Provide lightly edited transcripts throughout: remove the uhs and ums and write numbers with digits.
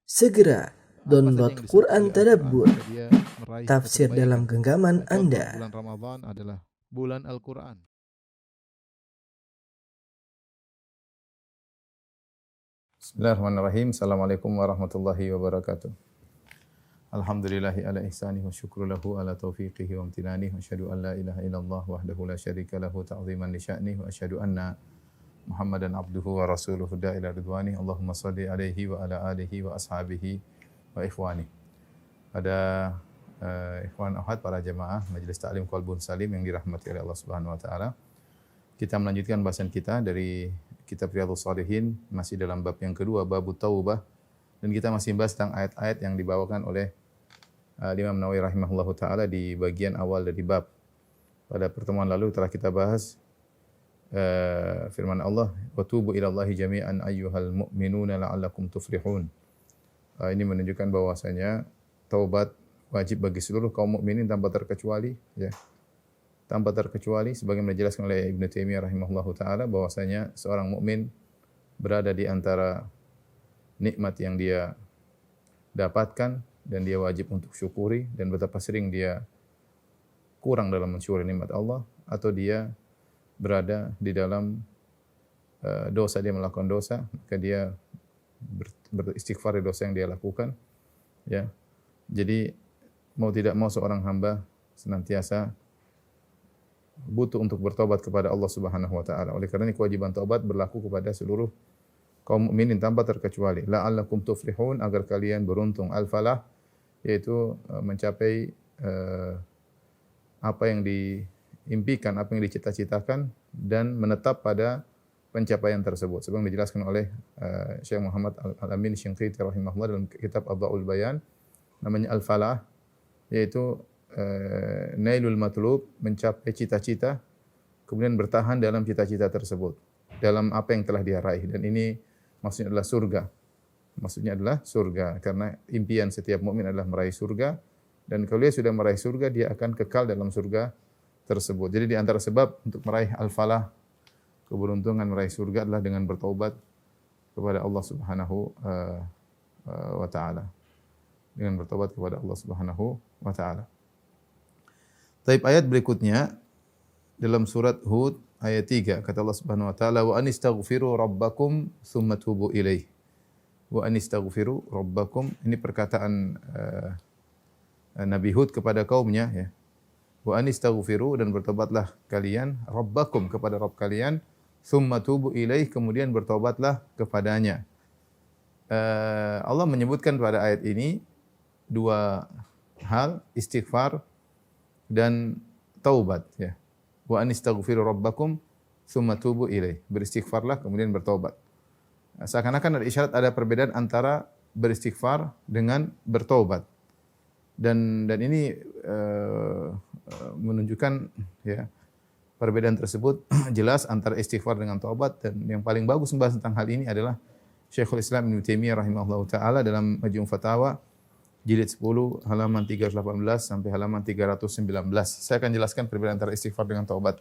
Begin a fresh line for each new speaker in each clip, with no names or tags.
Segera download Quran Tadabbur,
dia meraih
tafsir dalam genggaman Anda.
Bulan Ramadan adalah bulan Al-Quran.
Bismillahirrahmanirrahim. Assalamualaikum warahmatullahi wabarakatuh. Alhamdulillahi ala ihsanih wa syukru lahu ala taufiqihi wa amtinanih wa asyhadu an la ilaha illallah wahdahu la syarika lahu ta'ziman li sya'nih wa asyhadu anna Muhammadan abduhu wa rasuluhu da'ila ridwanih. Allahumma salli alaihi wa ala alihi wa ashabihi wa ikhwanih. Pada ikhwan ahad para jemaah Majelis Ta'lim Qalbun Salim yang dirahmati oleh Allah Subhanahu wa taala. Kita melanjutkan bahasan kita dari kitab Riyadhus Shalihin, masih dalam bab yang kedua, bab taubah, dan kita masih membahas tentang ayat-ayat yang dibawakan oleh Imam Nawawi rahimahullahu taala di bagian awal dari bab. Pada pertemuan lalu telah kita bahas firman Allah, wa tubu ilallahi jami'an ayyuhal mu'minuna la'allakum tuflihun. Ini menunjukkan bahwasanya taubat wajib bagi seluruh kaum mukminin tanpa terkecuali, ya. Tanpa terkecuali, sebagaimana dijelaskan oleh Ibnu Taimiyah rahimahullahu taala bahwasanya seorang mukmin berada di antara nikmat yang dia dapatkan dan dia wajib untuk syukuri, dan betapa sering dia kurang dalam mensyukuri nikmat Allah, atau dia berada di dalam dosa, dia melakukan dosa, maka dia beristighfar dari dosa yang dia lakukan, ya. Jadi mau tidak mau seorang hamba senantiasa butuh untuk bertobat kepada Allah Subhanahu wa taala. Oleh karena ini kewajiban taubat berlaku kepada seluruh kaum mukminin tanpa terkecuali. La'allakum tuflihun, agar kalian beruntung. Al-falah yaitu mencapai apa yang diimpikan, apa yang dicita-citakan, dan menetap pada pencapaian tersebut. Sebagaimana dijelaskan oleh Syekh Muhammad Al-Amin Syinqiti rahimahullah dalam kitab Adwa'ul Bayan, namanya al-falah, yaitu nailul matlub, mencapai cita-cita, kemudian bertahan dalam cita-cita tersebut, dalam apa yang telah dia raih. Dan ini maksudnya adalah surga. Maksudnya adalah surga, karena impian setiap mukmin adalah meraih surga, dan kalau dia sudah meraih surga, dia akan kekal dalam surga tersebut. Jadi di antara sebab untuk meraih al-falah, keberuntungan meraih surga, adalah dengan bertaubat kepada Allah Subhanahu wa taala. Dengan bertobat kepada Allah Subhanahu wa taala. Taib, ayat berikutnya dalam surat Hud ayat 3, kata Allah Subhanahu wa taala, wa anistaghfiru rabbakum tsumma tubu ilaih. Wa anistaghfiru rabbakum, ini perkataan Nabi Hud kepada kaumnya, ya. Wa anistaghfiru, dan bertobatlah kalian, rabbakum, kepada Rabb kalian, tsumma tubu ilaih, kemudian bertobatlah kepadanya. Allah menyebutkan pada ayat ini dua hal, istighfar dan taubat, ya. Wa anistaghfiru rabbakum tsumma tubu ilaih. Beristighfarlah kemudian bertaubat. Seakan-akan ada isyarat ada perbedaan antara beristighfar dengan bertaubat. Dan ini menunjukkan, ya, perbedaan tersebut jelas antara istighfar dengan taubat. Dan yang paling bagus membahas tentang hal ini adalah Syekhul Islam Ibnu Taimiyah rahimahullahu taala dalam Majmu' Fatawa jilid 10 halaman 318 sampai halaman 319. Saya akan jelaskan perbedaan antara istighfar dengan taubat.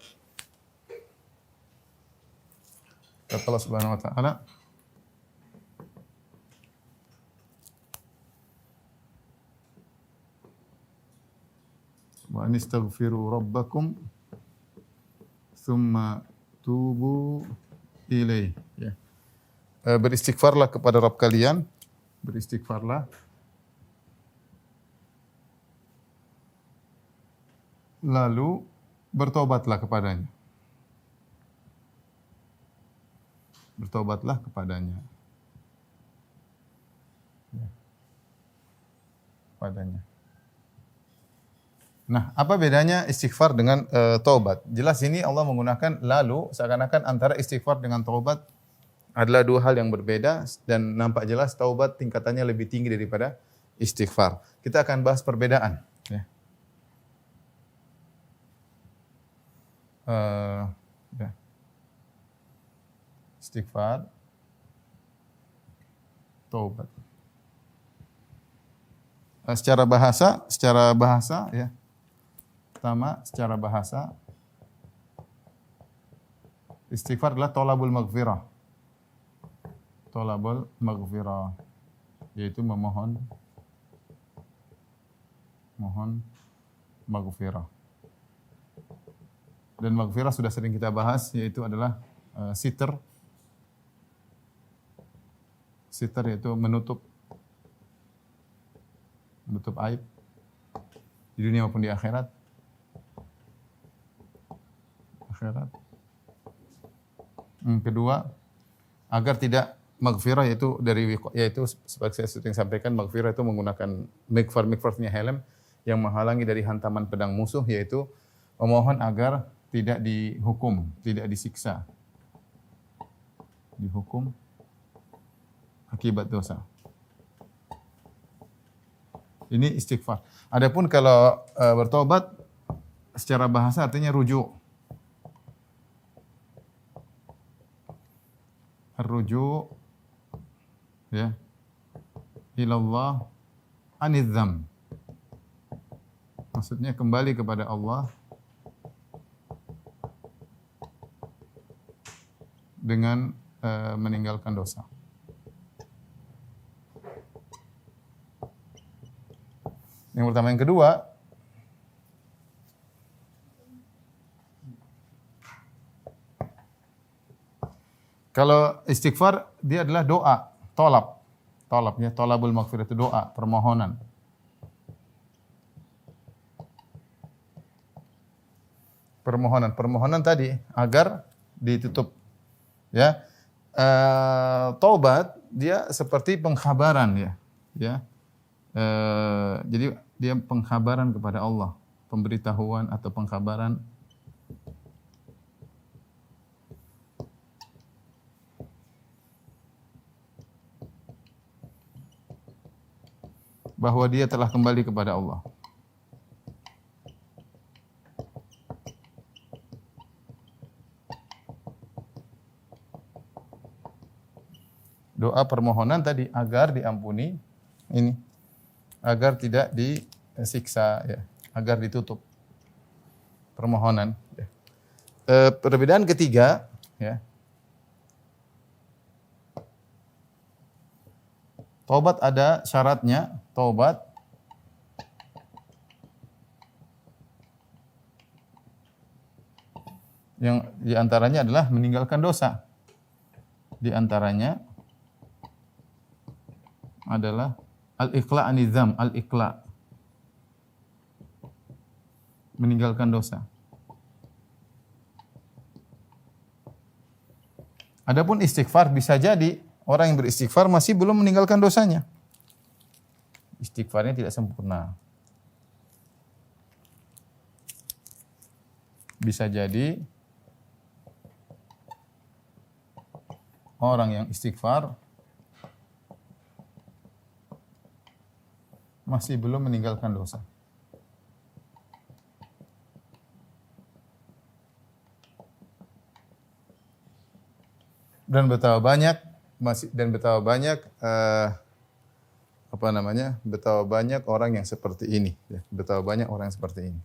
Kata Allah Subhanahu wa taala, wa anistaghfiru rabbakum tsumma tubu ilaih, ya. Beristighfarlah kepada Rabb kalian, beristighfarlah, lalu bertobatlah kepadanya. Bertobatlah kepadanya. Ya. Kepadanya. Nah, apa bedanya istighfar dengan taubat? Jelas ini Allah menggunakan lalu, seakan-akan antara istighfar dengan taubat adalah dua hal yang berbeda, dan nampak jelas taubat tingkatannya lebih tinggi daripada istighfar. Kita akan bahas perbedaan, ya. Ya. Istighfar, taubat. Secara bahasa, ya. Pertama, secara bahasa, istighfar adalah tolabul maghfirah. Tolabul maghfirah. yaitu mohon maghfirah. Dan maghfirah sudah sering kita bahas, yaitu adalah sitr. Sitr yaitu menutup aib di dunia maupun di akhirat. Kedua, agar tidak maghfirah yaitu seperti saya sering sampaikan, maghfirah itu menggunakan mikfarnya helm yang menghalangi dari hantaman pedang musuh, yaitu memohon agar tidak dihukum, tidak disiksa. Dihukum akibat dosa. Ini istighfar. Adapun kalau bertobat secara bahasa artinya rujuk. Ar-rujuk ya ilallah anidzam. Maksudnya kembali kepada Allah dengan meninggalkan dosa. Yang pertama. Yang kedua, kalau istighfar dia adalah doa, tolabnya, tolabul maghfirah itu doa, permohonan. Permohonan tadi agar ditutup. Ya, taubat dia seperti pengkhabaran ya. Jadi dia pengkhabaran kepada Allah, pemberitahuan atau pengkhabaran bahwa dia telah kembali kepada Allah. Doa permohonan tadi agar diampuni, ini agar tidak disiksa, ya, agar ditutup permohonan. Ya. Perbedaan ketiga, ya, taubat ada syaratnya, taubat yang diantaranya adalah meninggalkan dosa. Di antaranya adalah al-iqla' anizam, al-iqla', meninggalkan dosa. Adapun istighfar, bisa jadi orang yang beristighfar masih belum meninggalkan dosanya. Istighfarnya tidak sempurna. Bisa jadi orang yang istighfar masih belum meninggalkan dosa. Dan betapa banyak betapa banyak orang yang seperti ini, ya. Betapa banyak orang yang seperti ini.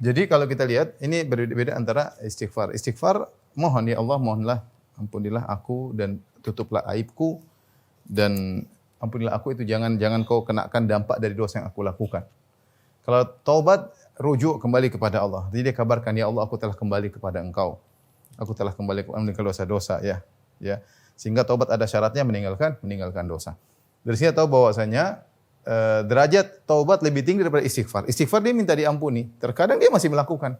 Jadi kalau kita lihat, ini berbeda antara istighfar. Istighfar, mohon ya Allah, mohonlah, ampunilah aku dan tutuplah aibku, dan ampunilah aku itu jangan kau kenakan dampak dari dosa yang aku lakukan. Kalau taubat, rujuk kembali kepada Allah. Jadi dia kabarkan, ya Allah, aku telah kembali kepada Engkau. Aku telah kembali meninggalkan dosa-dosa, ya. Sehingga taubat ada syaratnya, meninggalkan dosa. Dari sini tahu bahwasanya derajat taubat lebih tinggi daripada istighfar. Istighfar dia minta diampuni, terkadang dia masih melakukan.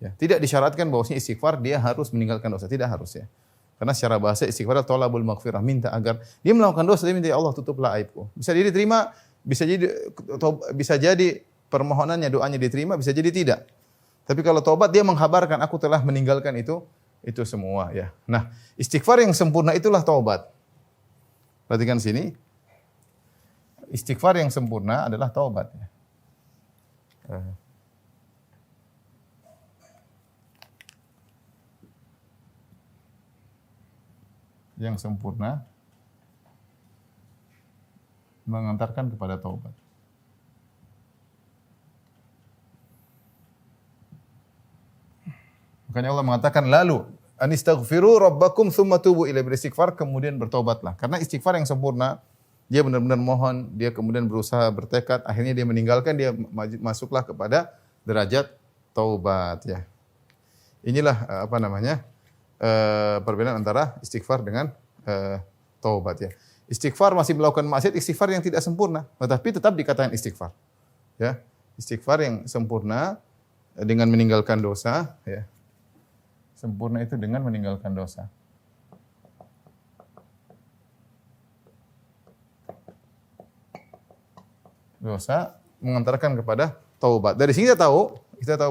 Ya, tidak disyaratkan bahwasanya istighfar dia harus meninggalkan dosa, tidak harus, ya. Karena secara bahasa istighfar adalah thalabul maghfirah, minta agar dia melakukan dosa, dia minta, ya Allah, tutuplah aibku. Bisa jadi diterima, bisa jadi permohonannya, doanya diterima, bisa jadi tidak. Tapi kalau taubat dia menghabarkan, aku telah meninggalkan itu semua, ya. Nah, istighfar yang sempurna itulah taubat. Perhatikan sini. Istighfar yang sempurna adalah taubat. Yang sempurna mengantarkan kepada taubat. Makanya Allah mengatakan lalu anistaghfiru rabbakum tsumma tubu ilaihi, beristighfar kemudian bertobatlah. Karena istighfar yang sempurna, dia benar-benar mohon, dia kemudian berusaha bertekad, akhirnya dia meninggalkan, dia masuklah kepada derajat taubat ya. Inilah perbedaan antara istighfar dengan taubat ya. Istighfar masih melakukan maksiat, istighfar yang tidak sempurna, tetapi tetap dikatakan istighfar. Ya. Istighfar yang sempurna dengan meninggalkan dosa ya. Sempurna itu dengan meninggalkan dosa. Dosa mengantarkan kepada taubat. Dari sini kita tahu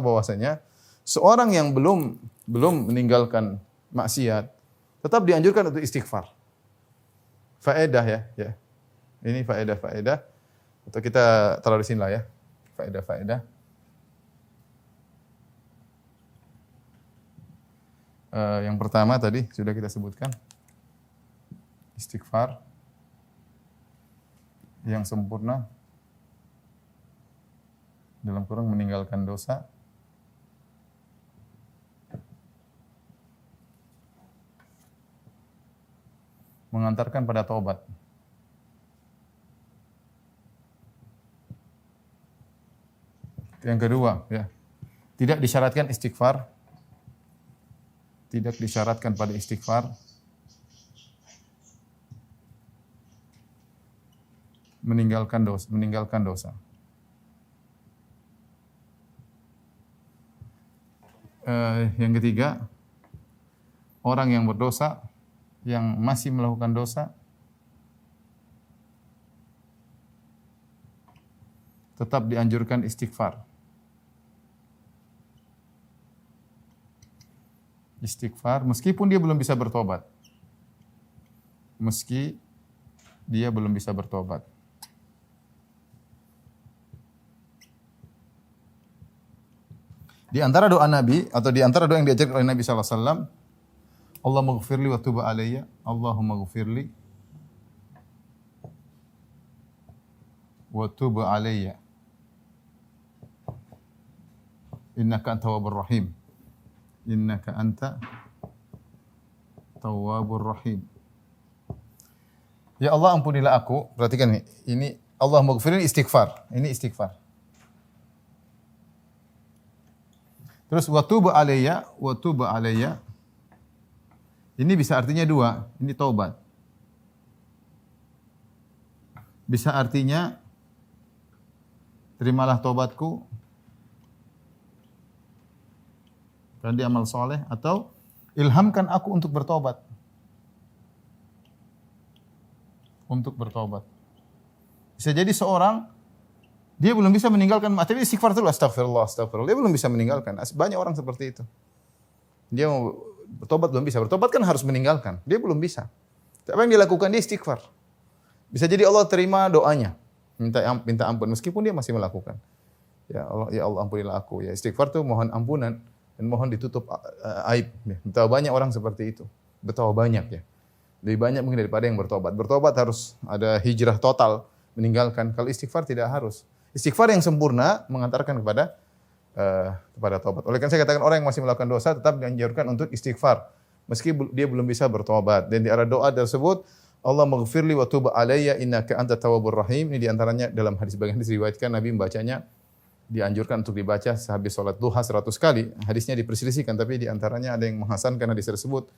bahwasanya seorang yang belum meninggalkan maksiat tetap dianjurkan untuk istighfar. Faedah ya. Ini faedah. Atau kita taruh di sini lah ya. Faedah. Yang pertama tadi sudah kita sebutkan. Istighfar yang sempurna dalam kurung meninggalkan dosa. Mengantarkan pada taubat. Yang kedua, ya. Tidak disyaratkan istighfar. Tidak disyaratkan pada istighfar. Meninggalkan dosa. Yang ketiga, orang yang berdosa, yang masih melakukan dosa, tetap dianjurkan istighfar. Istighfar meskipun dia belum bisa bertobat. Meski dia belum bisa bertobat. Di antara doa Nabi atau di antara doa yang diajarkan oleh Nabi sallallahu alaihi wasallam, Allahumma ighfirli wa tub alayya, Allahumma ighfirli wa tub alayya. Innaka antat tawwabur rahim. Innaka anta tawwabur rahim. Ya Allah, ampunilah aku. Perhatikan ini Allahumma ighfirli istighfar. Ini istighfar. Terus wa tub alayya, wa tub alayya. Ini bisa artinya dua, ini taubat. Bisa artinya terimalah taubatku karena dia amal soleh, atau ilhamkan aku untuk bertobat. Untuk bertobat. Bisa jadi seorang dia belum bisa meninggalkan maksiat, istighfar terus, astagfirullah. Dia belum bisa meninggalkan. Banyak orang seperti itu. Dia mau bertobat belum bisa. Bertobat kan harus meninggalkan. Dia belum bisa. Apa yang dilakukan? Dia istighfar. Bisa jadi Allah terima doanya. Minta ampun meskipun dia masih melakukan. Ya Allah ampunilah aku. Ya istighfar itu mohon ampunan dan mohon ditutup aib. Betapa banyak orang seperti itu. Betapa banyak ya. Lebih banyak mungkin daripada yang bertobat. Bertobat harus ada hijrah total, meninggalkan. Kalau istighfar tidak harus. Istighfar yang sempurna mengantarkan kepada taubat. Oleh karena saya katakan orang yang masih melakukan dosa tetap dianjurkan untuk istighfar meski dia belum bisa bertobat. Dan di antara doa tersebut, Allah maghfirli wa tub alayya innaka antat tawwabur rahim. Ini di antaranya dalam bagian hadis diriwayatkan Nabi membacanya, dianjurkan untuk dibaca sehabis salat duha 100 kali. Hadisnya diperselisihkan tapi di antaranya ada yang menghasankan hadis tersebut.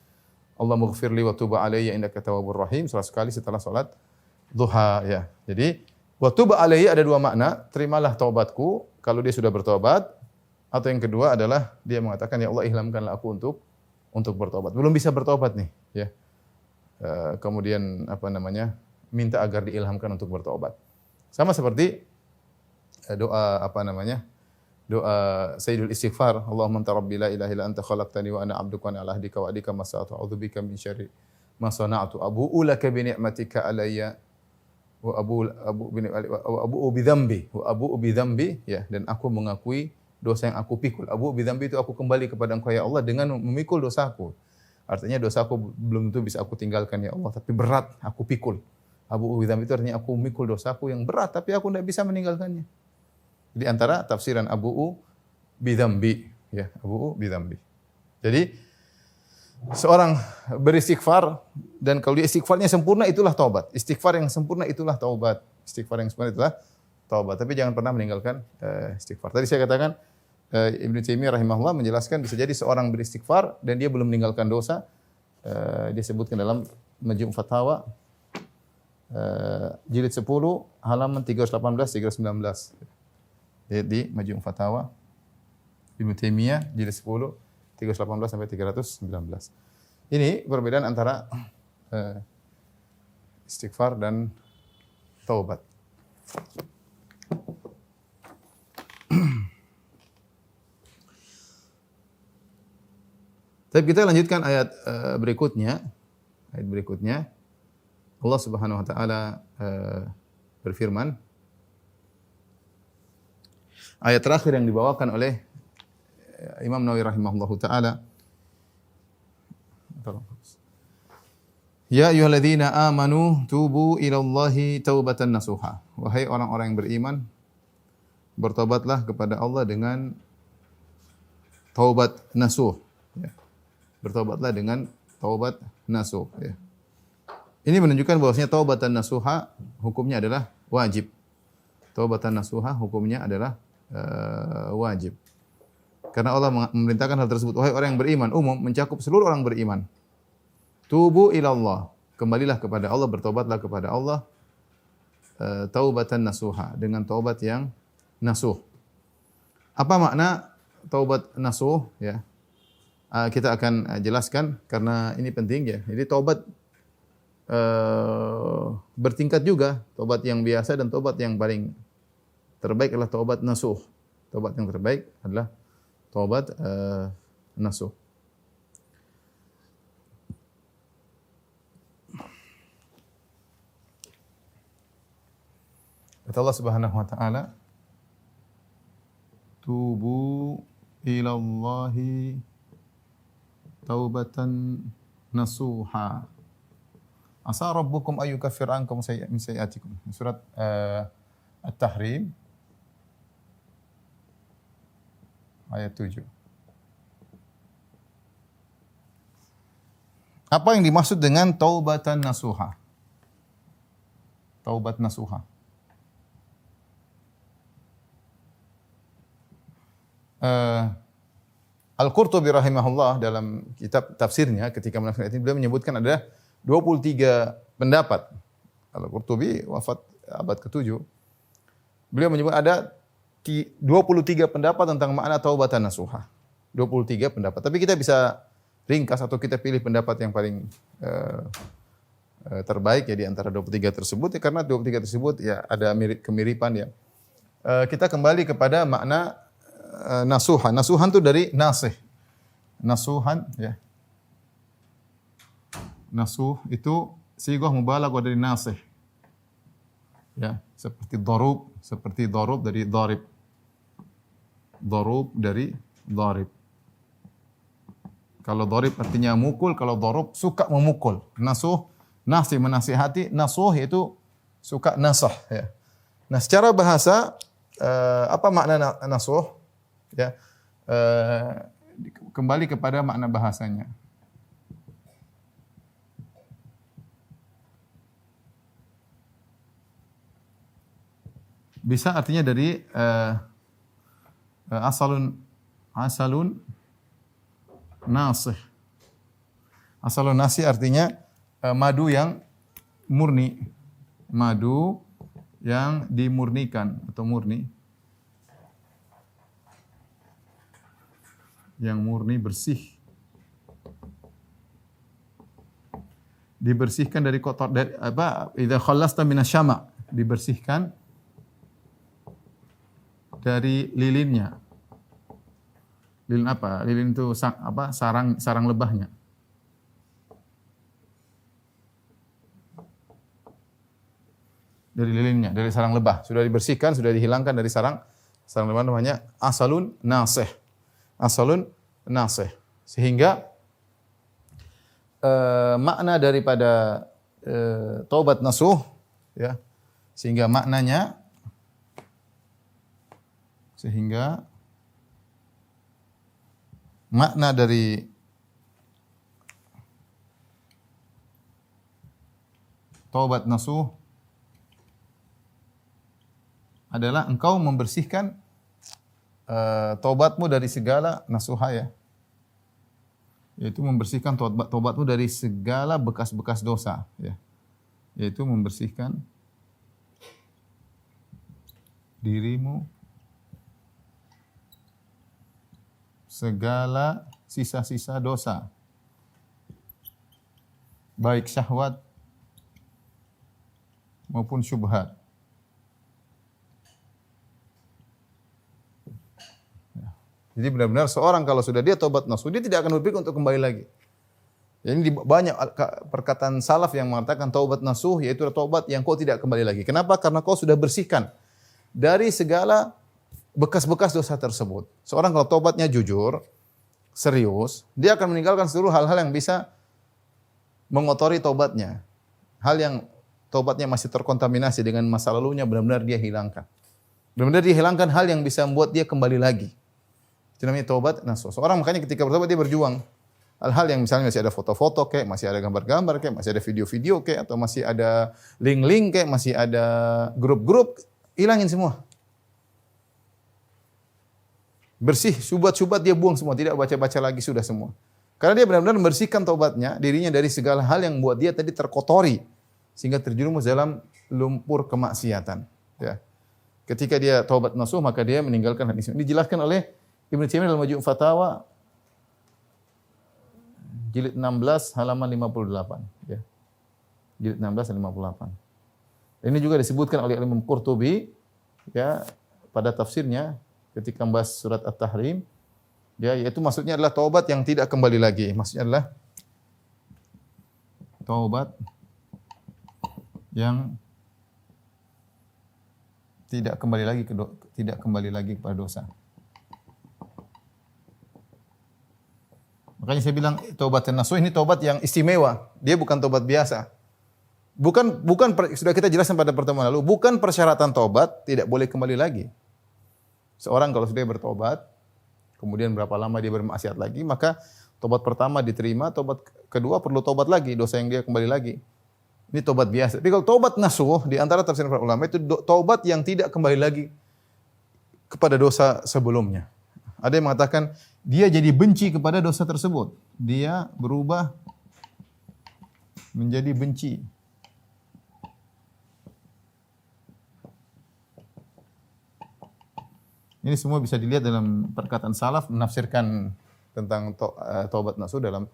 Allah maghfirli wa tub alayya innaka tawwabur rahim 100 kali setelah salat duha ya. Jadi wa tub alayhi ada dua makna, terimalah taubatku kalau dia sudah bertobat, atau yang kedua adalah dia mengatakan ya Allah ilhamkanlah aku untuk bertobat. Belum bisa bertobat nih, ya. Kemudian minta agar diilhamkan untuk bertobat. Sama seperti doa doa Sayyidul Istighfar, Allahumma anta rabbi la ilaha illa anta khalaqtani wa ana 'abduka wa ana 'ala ahdika wa adika ma stata'tu a'udzu bika min syarri ma sana'tu abu'u laka bi ni'matika alayya wa abu'u bi dzambi ya, dan aku mengakui dosa yang aku pikul. Abu'u bi dzambi itu aku kembali kepada Engkau ya Allah dengan memikul dosaku. Artinya dosaku belum tentu bisa aku tinggalkan ya Allah, tapi berat aku pikul. Abu'u bi dzambi itu artinya aku memikul dosaku yang berat tapi aku tidak bisa meninggalkannya. Di antara tafsiran abu'u bi dzambi ya, abu'u bi dzambi. Jadi seorang beristighfar dan kalau dia istighfarnya sempurna itulah taubat. Istighfar yang sempurna itulah taubat. Istighfar yang sempurna itulah taubat. Tapi jangan pernah meninggalkan istighfar. Tadi saya katakan Ibnu Taimiyah rahimahullah menjelaskan bisa jadi seorang beristighfar dan dia belum meninggalkan dosa. Dia sebutkan dalam Majmu' Fatawa jilid 10 halaman 318 319. Di Majmu' Fatawa Ibnu Taimiyah jilid 10 318 sampai 319. Ini perbedaan antara istighfar dan taubat. Tapi kita lanjutkan ayat berikutnya. Ayat berikutnya Allah Subhanahu wa taala berfirman. Ayat terakhir yang dibawakan oleh Imam Nawawi rahimahullahu taala. Ya ayyuhalladzina amanu tubu ilallahi taubatan nasuha. Wahai orang-orang yang beriman, bertobatlah kepada Allah dengan taubat nasuh. Ya. Bertobatlah dengan taubat nasuh. Ya. Ini menunjukkan bahwasanya taubatan nasuha hukumnya adalah wajib. Taubatan nasuha hukumnya adalah wajib. Karena Allah memerintahkan hal tersebut. Wahai orang yang beriman, umum mencakup seluruh orang beriman. Tubu ilallah. Kembalilah kepada Allah, bertobatlah kepada Allah. Taubatan nasuha. Dengan taubat yang nasuh. Apa makna taubat nasuh? Ya. Kita akan jelaskan karena ini penting ya. Jadi taubat bertingkat juga. Taubat yang biasa dan taubat yang paling terbaik adalah taubat nasuh. Taubat yang terbaik adalah taubat nasuh. Kata Allah Subhanahu wa taala, tubu ilallahi taubatan nasuha. Asa rabbukum ayyukaffir ankum min sayyi'atikum. Surat At-Tahrim ayat 7. Apa yang dimaksud dengan taubatan nasuha? Taubat nasuha. Al-Qurtubi rahimahullah dalam kitab tafsirnya ketika menafsirkan ayat ini beliau menyebutkan ada 23 pendapat. Al-Qurtubi wafat abad ke-7. Beliau menyebut ada 23 pendapat tentang makna taubatan nasuha. 23 pendapat. Tapi kita bisa ringkas atau kita pilih pendapat yang paling terbaik ya di antara 23 tersebut ya, karena 23 tersebut ya ada kemiripan ya. Kita kembali kepada makna nasuhan. Nasuhan itu dari nasih. Nasuhan ya. Nasuh itu sighah mubalaghah dari nasih. Ya, seperti darub dari darib. Darub dari darib. Kalau darib artinya mukul, kalau darub suka memukul. Nasuh, nasih menasihati, nasuh itu suka nasah ya. Nah, secara bahasa apa makna nasuh? Ya, kembali kepada makna bahasanya. Bisa artinya dari asalun nasih. Asalun nasih artinya madu yang murni. Madu yang dimurnikan atau murni. Yang murni bersih. Dibersihkan dari kotor dari apa? Idza khallasta minasyama, dibersihkan dari lilinnya. Lilin apa? Lilin itu sarang lebahnya. Dari lilinnya, dari sarang lebah. Sudah dibersihkan, sudah dihilangkan dari sarang lebah, namanya asalun nasih. Asalun nasih. Sehingga makna daripada taubat nasuh ya. Sehingga makna dari taubat nasuh adalah engkau membersihkan taubatmu dari segala nasuha ya. Yaitu membersihkan taubatmu dari segala bekas-bekas dosa ya. Yaitu membersihkan dirimu segala sisa-sisa dosa, baik syahwat maupun syubhat. Jadi benar-benar seorang kalau sudah dia taubat nasuh, dia tidak akan berpikir untuk kembali lagi. Jadi banyak perkataan salaf yang mengatakan taubat nasuh yaitu taubat yang kau tidak kembali lagi. Kenapa? Karena kau sudah bersihkan dari segala bekas-bekas dosa tersebut. Seorang kalau taubatnya jujur, serius, dia akan meninggalkan seluruh hal-hal yang bisa mengotori taubatnya. Hal yang taubatnya masih terkontaminasi dengan masa lalunya benar-benar dia hilangkan. Benar-benar dia hilangkan hal yang bisa membuat dia kembali lagi. Itu namanya taubat nasuh. Seorang makanya ketika bertobat dia berjuang. Hal-hal yang misalnya masih ada foto-foto kayak, masih ada gambar-gambar kayak, masih ada video-video kayak, atau masih ada link-link kayak, masih ada grup-grup, hilangin semua. Bersih, syubhat-syubhat dia buang semua, tidak baca-baca lagi sudah semua. Karena dia benar-benar membersihkan taubatnya, dirinya dari segala hal yang membuat dia tadi terkotori sehingga terjerumus dalam lumpur kemaksiatan, ya. Ketika dia taubat nasuh maka dia meninggalkan hadis ini. Dijelaskan oleh Ibnu Taimiyah dalam Majmu' Fatawa jilid 16 halaman 58, ya. Jilid 16 halaman 58. Ini juga disebutkan oleh Imam Qurtubi ya pada tafsirnya ketika membahas surat At-Tahrim, ya, yaitu maksudnya adalah taubat yang tidak kembali lagi. Maksudnya adalah taubat yang tidak kembali lagi kepada dosa. Makanya saya bilang taubat nasuh ini taubat yang istimewa. Dia bukan taubat biasa. Sudah kita jelaskan pada pertemuan lalu, bukan persyaratan taubat tidak boleh kembali lagi. Seorang kalau sudah bertobat, kemudian berapa lama dia bermaksiat lagi, maka tobat pertama diterima, tobat kedua perlu tobat lagi, dosa yang dia kembali lagi. Ini tobat biasa. Tapi kalau tobat nasuh, di antara tafsir para ulama itu tobat yang tidak kembali lagi kepada dosa sebelumnya. Ada yang mengatakan dia jadi benci kepada dosa tersebut. Dia berubah menjadi benci. Ini semua bisa dilihat dalam perkataan salaf menafsirkan tentang taubat nasuh dalam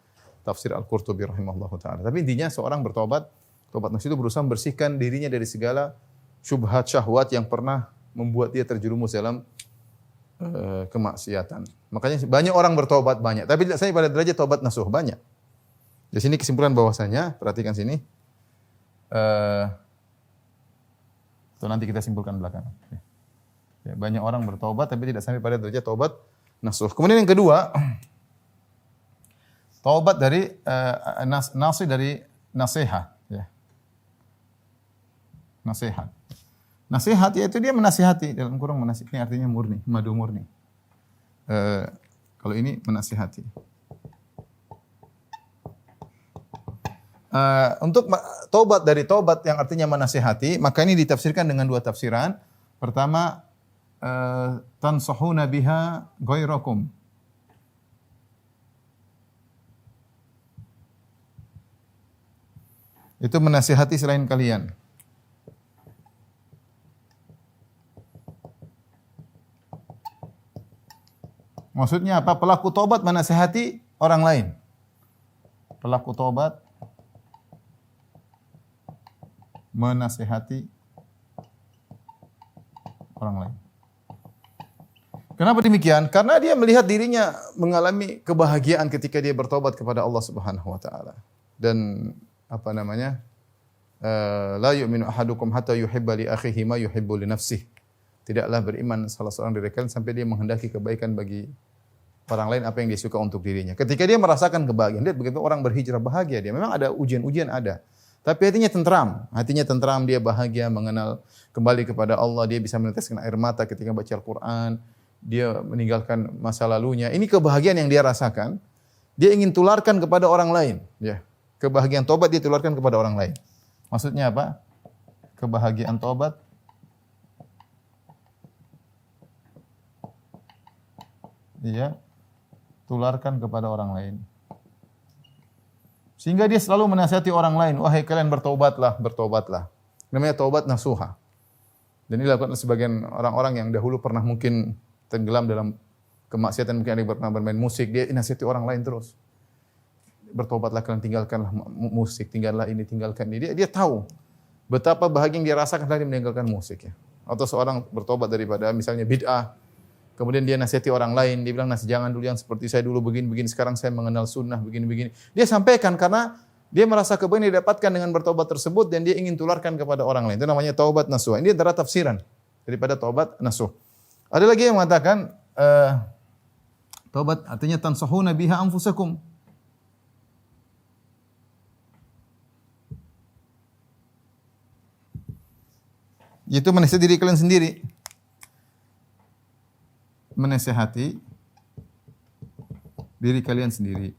tafsir Al-Qurtubi rahimahullahu taala. Tapi intinya seorang bertobat, taubat nasuh itu berusaha membersihkan dirinya dari segala syubhat syahwat yang pernah membuat dia terjerumus dalam kemaksiatan. Makanya banyak orang bertobat banyak, tapi tidak sampai pada derajat taubat nasuh banyak. Di sini kesimpulan bahwasanya, perhatikan sini. Itu nanti kita simpulkan belakangan. Ya, banyak orang bertobat tapi tidak sampai pada derajat taubat nasuh. Kemudian yang kedua, taubat dari nasihat dari nasihat, ya. Nasihat. Nasihat yaitu dia menasihati, dalam kurung menasihati ini artinya murni, madu murni. Kalau ini menasihati. Untuk taubat dari taubat yang artinya menasihati, maka ini ditafsirkan dengan dua tafsiran. Pertama, tansahuna biha ghairakum. Itu menasihati selain kalian. Maksudnya apa? Pelaku taubat menasihati orang lain. Pelaku taubat menasihati orang lain. Kenapa demikian? Karena dia melihat dirinya mengalami kebahagiaan ketika dia bertobat kepada Allah Subhanahu wa taala. Dan apa namanya? La yu'minu ahadukum hatta yuhibba li akhihi ma yuhibbu li nafsihi. Tidaklah beriman salah seorang dari kalian sampai dia menghendaki kebaikan bagi orang lain apa yang dia suka untuk dirinya. Ketika dia merasakan kebahagiaan, lihat begitu orang berhijrah bahagia dia. Memang ada ujian-ujian ada. Tapi hatinya tentram, dia bahagia mengenal kembali kepada Allah, dia bisa meneteskan air mata ketika baca Al-Qur'an, dia meninggalkan masa lalunya. Ini kebahagiaan yang dia rasakan, dia ingin tularkan kepada orang lain, ya. Kebahagiaan tobat dia tularkan kepada orang lain. Maksudnya apa? Kebahagiaan tobat dia tularkan kepada orang lain. Sehingga dia selalu menasihati orang lain, wahai kalian bertobatlah, bertobatlah. Namanya taubat nasuha. Dan ini dilakukan oleh sebagian orang-orang yang dahulu pernah mungkin tenggelam dalam kemaksiatan, mungkin ada yang pernah bermain musik, dia nasihati orang lain terus. Bertobatlah kalian, tinggalkanlah musik, tinggalkanlah ini, tinggalkan ini. Dia tahu betapa bahagia yang dia rasakan setelah dia meninggalkan musik, ya. Atau seorang bertobat daripada misalnya bid'ah, kemudian dia nasihati orang lain, dia bilang jangan dulu yang seperti saya dulu begini-begini, sekarang saya mengenal sunnah begini-begini. Dia sampaikan karena dia merasa kebahagiaan yang didapatkan dengan bertobat tersebut dan dia ingin tularkan kepada orang lain. Itu namanya taubat nasuh. Ini antara tafsiran daripada taubat nasuh. Ada lagi yang mengatakan taubat artinya tansahuna biha anfusakum. Itu menasihati diri kalian sendiri. Menasihati diri kalian sendiri.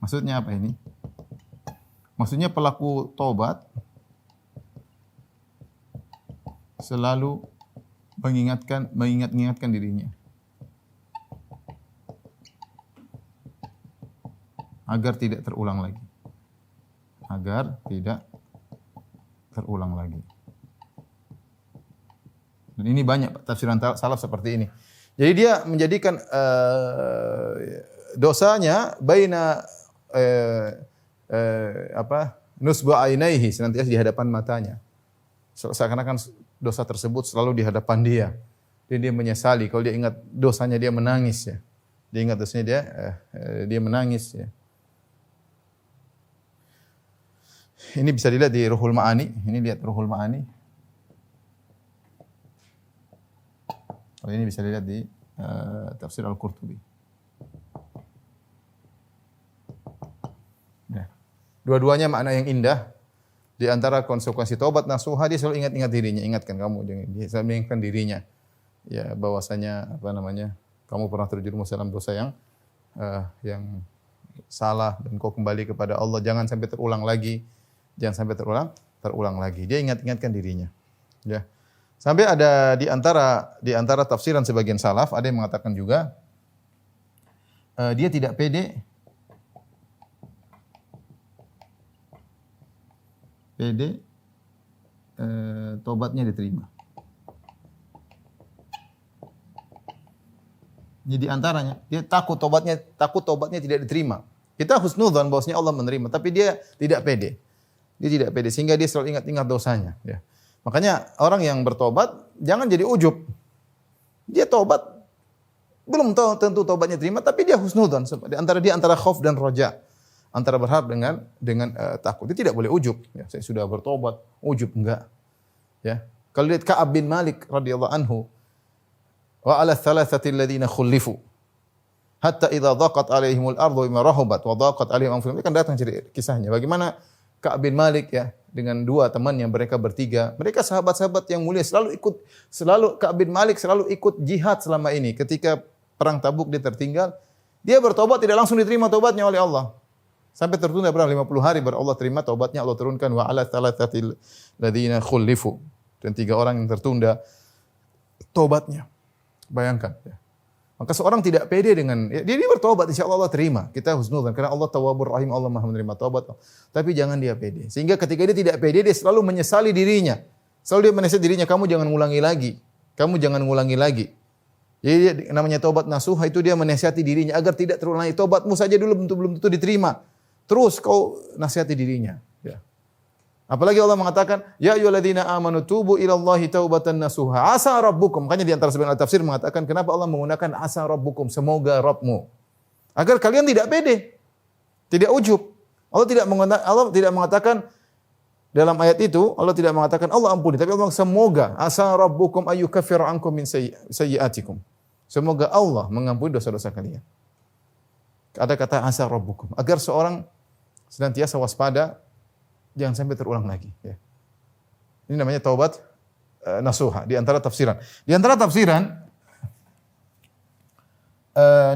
Maksudnya apa ini? Maksudnya pelaku taubat selalu mengingatkan dirinya agar tidak terulang lagi. Agar tidak terulang lagi. Dan ini banyak tafsiran salaf seperti ini. Jadi dia menjadikan dosanya baina nusba ainaihi, senantiasa di hadapan matanya. Seakan-akan dosa tersebut selalu di hadapan dia. Dan dia menyesali. Kalau dia ingat dosanya dia menangis, ya. Dia ingat dosanya dia menangis, ya. Ini bisa dilihat di Ruhul Ma'ani. Ini lihat Ruhul Ma'ani. Kalau ini bisa dilihat di Tafsir Al-Qurtubi. Ya. Dua-duanya makna yang indah. Di antara konsekuensi taubat nasuha, dia selalu ingat-ingat dirinya. Ingatkan kamu, dia selalu mengingatkan dirinya. Ya, bahwasanya kamu pernah terjerumus dalam dosa yang salah dan kau kembali kepada Allah. Jangan sampai terulang lagi. Jangan sampai terulang lagi. Dia ingat-ingatkan dirinya. Ya. Sampai ada di antara tafsiran sebagian salaf ada yang mengatakan juga dia tidak pede tobatnya diterima. Ini di antaranya, dia takut tobatnya tidak diterima. Kita husnudzon bahwasanya Allah menerima, tapi dia tidak pede. Dia tidak pede sehingga dia selalu ingat-ingat dosanya, ya. Makanya orang yang bertobat jangan jadi ujub. Dia tobat belum tahu tentu tobatnya terima, tapi dia husnudzon antara khauf dan roja, antara berharap dengan takut. Dia tidak boleh ujub. Ya, saya sudah bertobat, ujub enggak. Ya. Kalau lihat Ka'ab bin Malik radhiyallahu anhu, wa 'ala thalathati alladziina khulifu hatta idza dhaqat 'alaihimul ardu bima rahabat wa dhaqat 'alaihim anfusuhum. Kan datang cerita kisahnya bagaimana Ka'ab bin Malik, ya, dengan dua temannya, mereka bertiga. Mereka sahabat-sahabat yang mulia, Ka'ab bin Malik selalu ikut jihad selama ini. Ketika perang Tabuk dia tertinggal, dia bertobat tidak langsung diterima tobatnya oleh Allah. Sampai tertunda berapa 50 hari baru Allah terima tobatnya. Allah turunkan wa 'ala thalathatil ladzina khulifu. Dan 3 orang yang tertunda tobatnya. Bayangkan, ya. Maka seorang tidak pede dengan dia bertobat, insyaallah Allah terima. Kita husnudzon karena Allah Tawwabur Rahim, Allah Maha menerima taubat. Tapi jangan dia pede. Sehingga ketika dia tidak pede, dia selalu menyesali dirinya. Selalu dia menyesali dirinya, kamu jangan ngulangi lagi. Kamu jangan ngulangi lagi. Jadi namanya taubat nasuha itu dia menasihati dirinya agar tidak terulang lagi. Taubatmu saja dulu belum tentu diterima. Terus kau nasihati dirinya, ya. Apalagi Allah mengatakan, ya ayyuhalladzina amanu tubu ilallahi taubatan nasuha. Asa rabbukum. Makanya di antara sebagian tafsir mengatakan kenapa Allah menggunakan asa rabbukum, semoga Rabbmu. Agar kalian tidak pede, tidak ujub. Allah tidak mengatakan dalam ayat itu, Allah tidak mengatakan Allah ampuni, tapi Allah semoga asa rabbukum ayyukaffira ankum min sayyi'atikum. Semoga Allah mengampuni dosa-dosa kalian. Ada kata asa rabbukum, agar seorang senantiasa waspada, jangan sampai terulang lagi, ya. Ini namanya taubat nasuha di antara tafsiran. Di antara tafsiran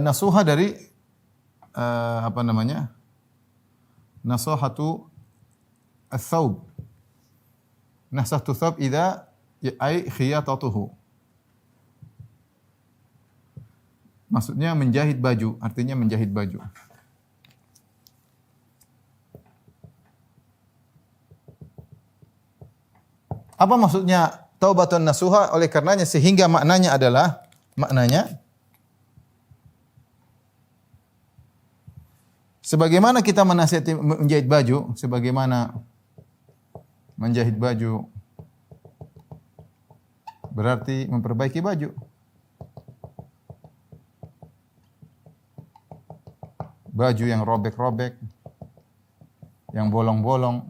nasuha dari apa namanya? Nasahatu ats-tsaub. Nasahatu ats-tsaub idza ay khiyatatuhu. Maksudnya menjahit baju, artinya menjahit baju. Apa maksudnya taubatun nasuha? Oleh karenanya sehingga maknanya adalah sebagaimana kita menasihati menjahit baju, sebagaimana menjahit baju berarti memperbaiki baju. Baju yang robek-robek, yang bolong-bolong,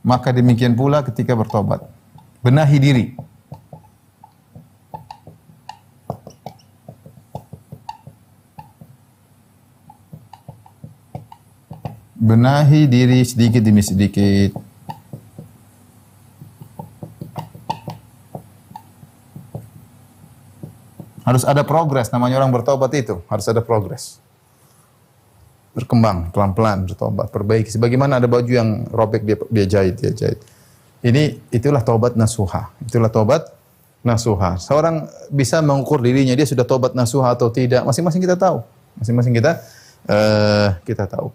maka demikian pula ketika bertobat. Benahi diri. Benahi diri sedikit demi sedikit. Harus ada progres, namanya orang bertobat itu, harus ada progres. Berkembang, pelan-pelan bertobat, perbaiki. Sebagaimana ada baju yang robek dia jahit. Itulah taubat nasuha. Itulah taubat nasuha. Seorang bisa mengukur dirinya, dia sudah taubat nasuha atau tidak. Masing-masing kita tahu. Masing-masing kita tahu.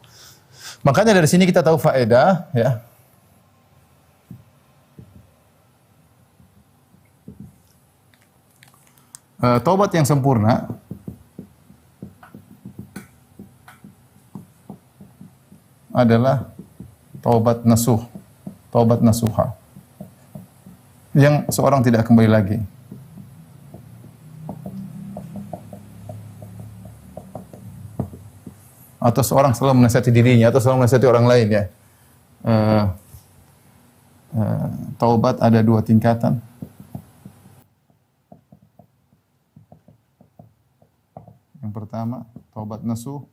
Makanya dari sini kita tahu faedah, ya. Taubat yang sempurna adalah taubat nasuha. Yang seorang tidak kembali lagi. Atau seorang selalu menasihati dirinya atau selalu menasihati orang lain, ya. Taubat ada dua tingkatan. Yang pertama, taubat nasuh.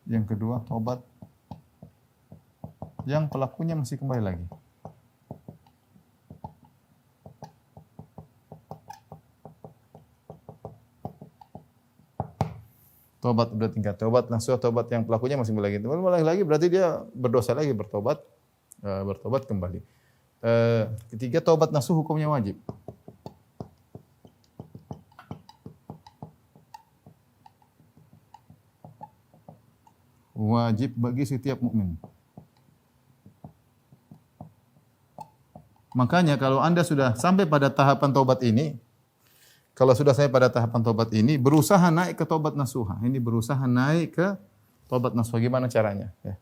Yang kedua, taubat yang pelakunya masih kembali lagi. Taubat udah tingkat. Taubat nasuh, taubat yang pelakunya masih kembali lagi. Kembali lagi berarti dia berdosa lagi, bertobat kembali. Ketiga, taubat nasuh hukumnya wajib. Wajib bagi setiap mukmin. Makanya kalau Anda sudah sampai pada tahapan taubat ini, berusaha naik ke taubat nasuha. Ini berusaha naik ke taubat nasuha. Gimana caranya? Ya.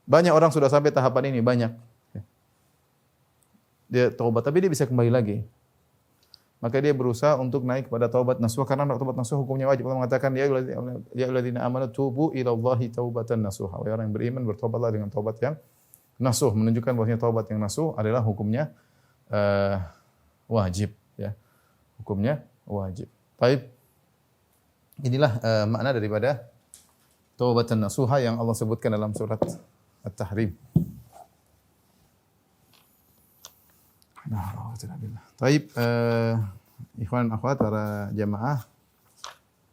Banyak orang sudah sampai tahapan ini, banyak. Ya. Dia taubat, tapi dia bisa kembali lagi. Maka dia berusaha untuk naik kepada taubat nasuha, karena taubat nasuha hukumnya wajib. Allah mengatakan, ya ayyuhalladzina amanu tubu ilallahi taubatan nasuha. Wahai orang yang beriman, bertobatlah dengan taubat yang nasuh, menunjukkan bahwasanya taubat yang nasuh adalah hukumnya wajib, ya. Hukumnya wajib. Baik. Inilah makna daripada taubatan nasuha yang Allah sebutkan dalam surat At-Tahrim. Baik, ikhwan dan akhwat, para jamaah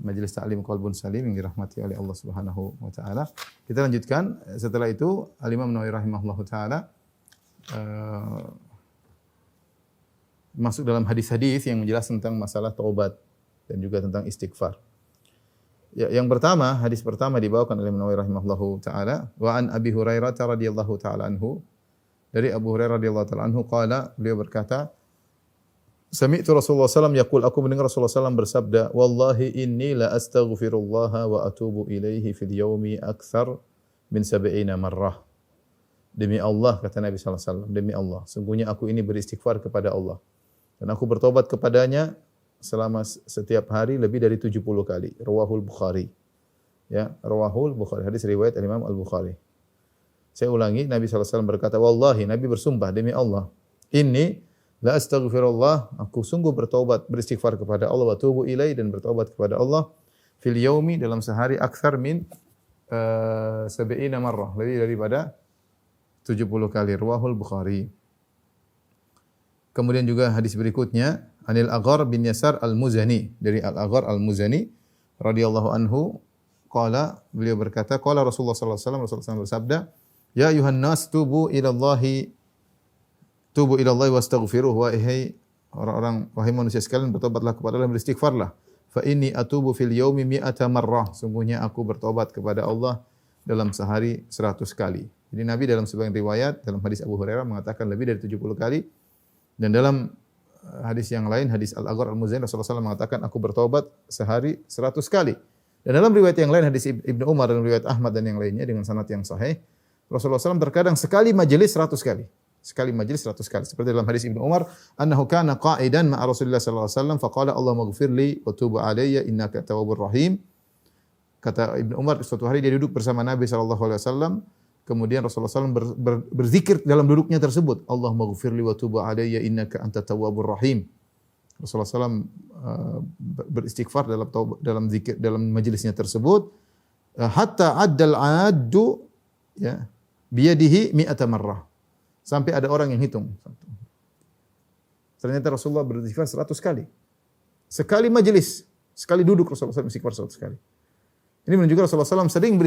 Majelis Ta'lim Qalbun Salim yang dirahmati oleh Allah Subhanahu wa taala. Kita lanjutkan. Setelah itu Al-Imam Nawawi rahimahullahu taala masuk dalam hadis-hadis yang menjelaskan tentang masalah taubat dan juga tentang istighfar. Ya, yang pertama, hadis pertama dibawakan oleh Imam Nawawi rahimahullahu taala, wa an Abi Hurairah radhiyallahu taala anhu. Dari Abu Hurairah radhiyallahu taala anhu qala, beliau berkata, sami'tu Rasulullah sallallahu alaihi wasallam yaqul, aku mendengar Rasulullah sallallahu alaihi wasallam bersabda, wallahi inni la astaghfirullah wa atubu ilaihi fil yaumi aktsar min 70 marrah. Demi Allah, kata Nabi sallallahu alaihi wasallam, demi Allah, sungguhnya aku ini beristighfar kepada Allah dan aku bertobat kepadanya selama setiap hari lebih dari 70 kali. Rawahul Bukhari. Ya, rawahul Bukhari. Hadis riwayat Imam Al-Bukhari. Saya ulangi, Nabi SAW berkata, wallahi, Nabi bersumpah demi Allah, inni la astaghfirullah, aku sungguh bertobat, beristighfar kepada Allah, wa tubu ilai, dan bertobat kepada Allah, fil yaumi, dalam sehari, akthar min 70 marrah, lebih daripada 70 kali. Rawahul Bukhari. Kemudian juga hadis berikutnya Anil Aghar bin Yasar Al-Muzani, dari Al-Aghar Al-Muzani radhiyallahu anhu qala, beliau berkata qala Rasulullah sallallahu alaihi wasallam, Rasulullah SAW bersabda, ya ayuhan nas tubu ila Allah wastaghfiruh, wahai orang-orang, wahai manusia sekalian, bertobatlah kepada Allah, beristighfarlah. Fa inni atubu fil yaumi mi'ata marrah, sungguhnya aku bertobat kepada Allah dalam sehari 100 kali. Jadi Nabi dalam sebagian riwayat, dalam hadis Abu Hurairah mengatakan lebih dari 70 kali. Dan dalam hadis yang lain, hadis Al-Aghar Al-Muzani, Rasulullah SAW mengatakan aku bertobat sehari 100 kali. Dan dalam riwayat yang lain, hadis Ibnu Umar dan riwayat Ahmad dan yang lainnya dengan sanad yang sahih, Rasulullah SAW terkadang sekali majelis 100 kali. Sekali majelis 100 kali. Seperti dalam hadis Ibnu Umar, annahu kana qa'idan ma'a Rasulillah sallallahu alaihi wasallam faqala Allahumma ighfirli wa tub alayya innaka tawwabur rahim. Kata Ibnu Umar, suatu hari dia duduk bersama Nabi sallallahu alaihi wasallam, kemudian Rasulullah SAW berzikir dalam duduknya tersebut, Allahumma ighfirli wa tub alayya innaka antat tawwabur rahim. Rasulullah SAW beristighfar dalam zikir, dalam majelisnya tersebut, hatta addal addu ya biyadihi mi'ata marrah. Sampai ada orang yang hitung. Ternyata Rasulullah beristighfar 100 kali. Sekali majelis, sekali duduk Rasulullah SAW beristighfar 100 kali. Ini menunjukkan Rasulullah SAW sering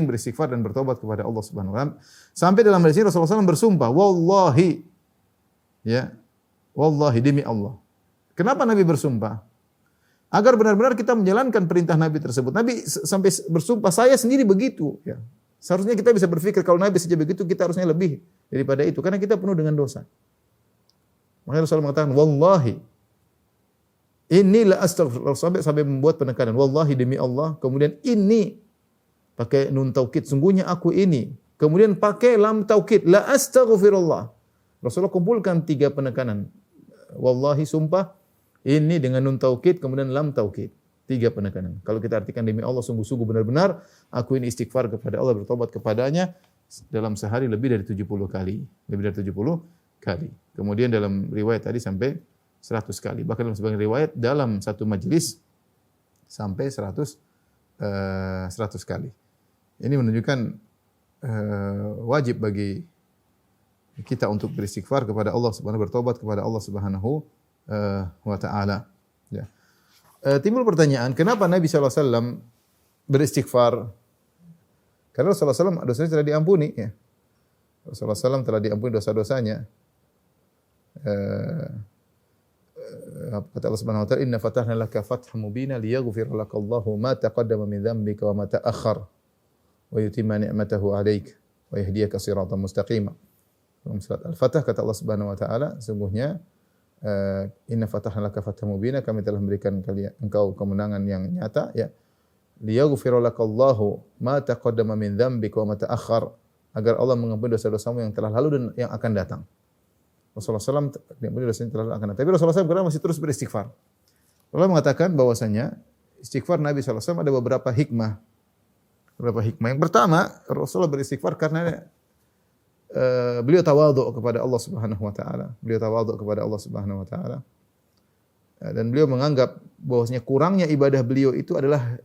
beristighfar dan bertobat kepada Allah Subhanahu wa taala. Sampai dalam hadis ini Rasulullah SAW bersumpah, wallahi, ya, wallahi demi Allah. Kenapa Nabi bersumpah? Agar benar-benar kita menjalankan perintah Nabi tersebut. Nabi sampai bersumpah, saya sendiri begitu, ya. Seharusnya kita bisa berpikir kalau Nabi saja begitu, kita harusnya lebih daripada itu. Karena kita penuh dengan dosa. Makanya Rasulullah mengatakan, wallahi, inilah astaghfirullah. Sampai membuat penekanan. Wallahi demi Allah. Kemudian ini, pakai nun taukid. Sungguhnya aku ini. Kemudian pakai lam taukid. La astaghfirullah. Rasulullah kumpulkan 3 penekanan. Wallahi sumpah. Ini dengan nun taukid. Kemudian lam taukid. 3 penekanan. Kalau kita artikan demi Allah, sungguh-sungguh benar-benar aku ini istighfar kepada Allah, bertobat kepadanya dalam sehari lebih dari 70 kali. Lebih dari 70 kali. Kemudian dalam riwayat tadi sampai 100 kali. Bahkan dalam sebagian riwayat dalam satu majelis sampai 100 kali. Ini menunjukkan wajib bagi kita untuk beristighfar kepada Allah Subhanahu, bertobat kepada Allah Subhanahu wa taala. Ya. Timbul pertanyaan, kenapa Nabi SAW beristighfar? Karena Rasulullah SAW dosanya telah diampuni. Ya. Rasulullah SAW telah diampuni dosa-dosanya. Kata Allah Subhanahu wa taala, "Inna fatahna laka fathan mubina liyaghfira lakallahu ma taqaddama min dhanbika wa ma ta'akhkhar wa yutimma ni'matahu 'alaik wa yahdiyaka siratan mustaqima." Dalam surat Al-Fatah kata Allah Subhanahu wa taala, sungguhnya inna fatahna laka fathan mubina, kami telah memberikan engkau kemenangan yang nyata, ya. Liyaghfira lakallahu ma taqaddama min dhanbika wa ma ta'akhkhar, agar Allah mengampuni dosa-dosamu yang telah lalu dan yang akan datang. Rasulullah SAW diampuni dosanya telah lalu akan datang. Tapi Rasulullah SAW masih terus beristighfar. Allah mengatakan bahwasanya istighfar Nabi SAW ada beberapa hikmah. Yang pertama, Rasulullah beristighfar karena beliau tawadhu kepada Allah Subhanahu wa taala. Dan beliau menganggap bahwasanya kurangnya ibadah beliau itu adalah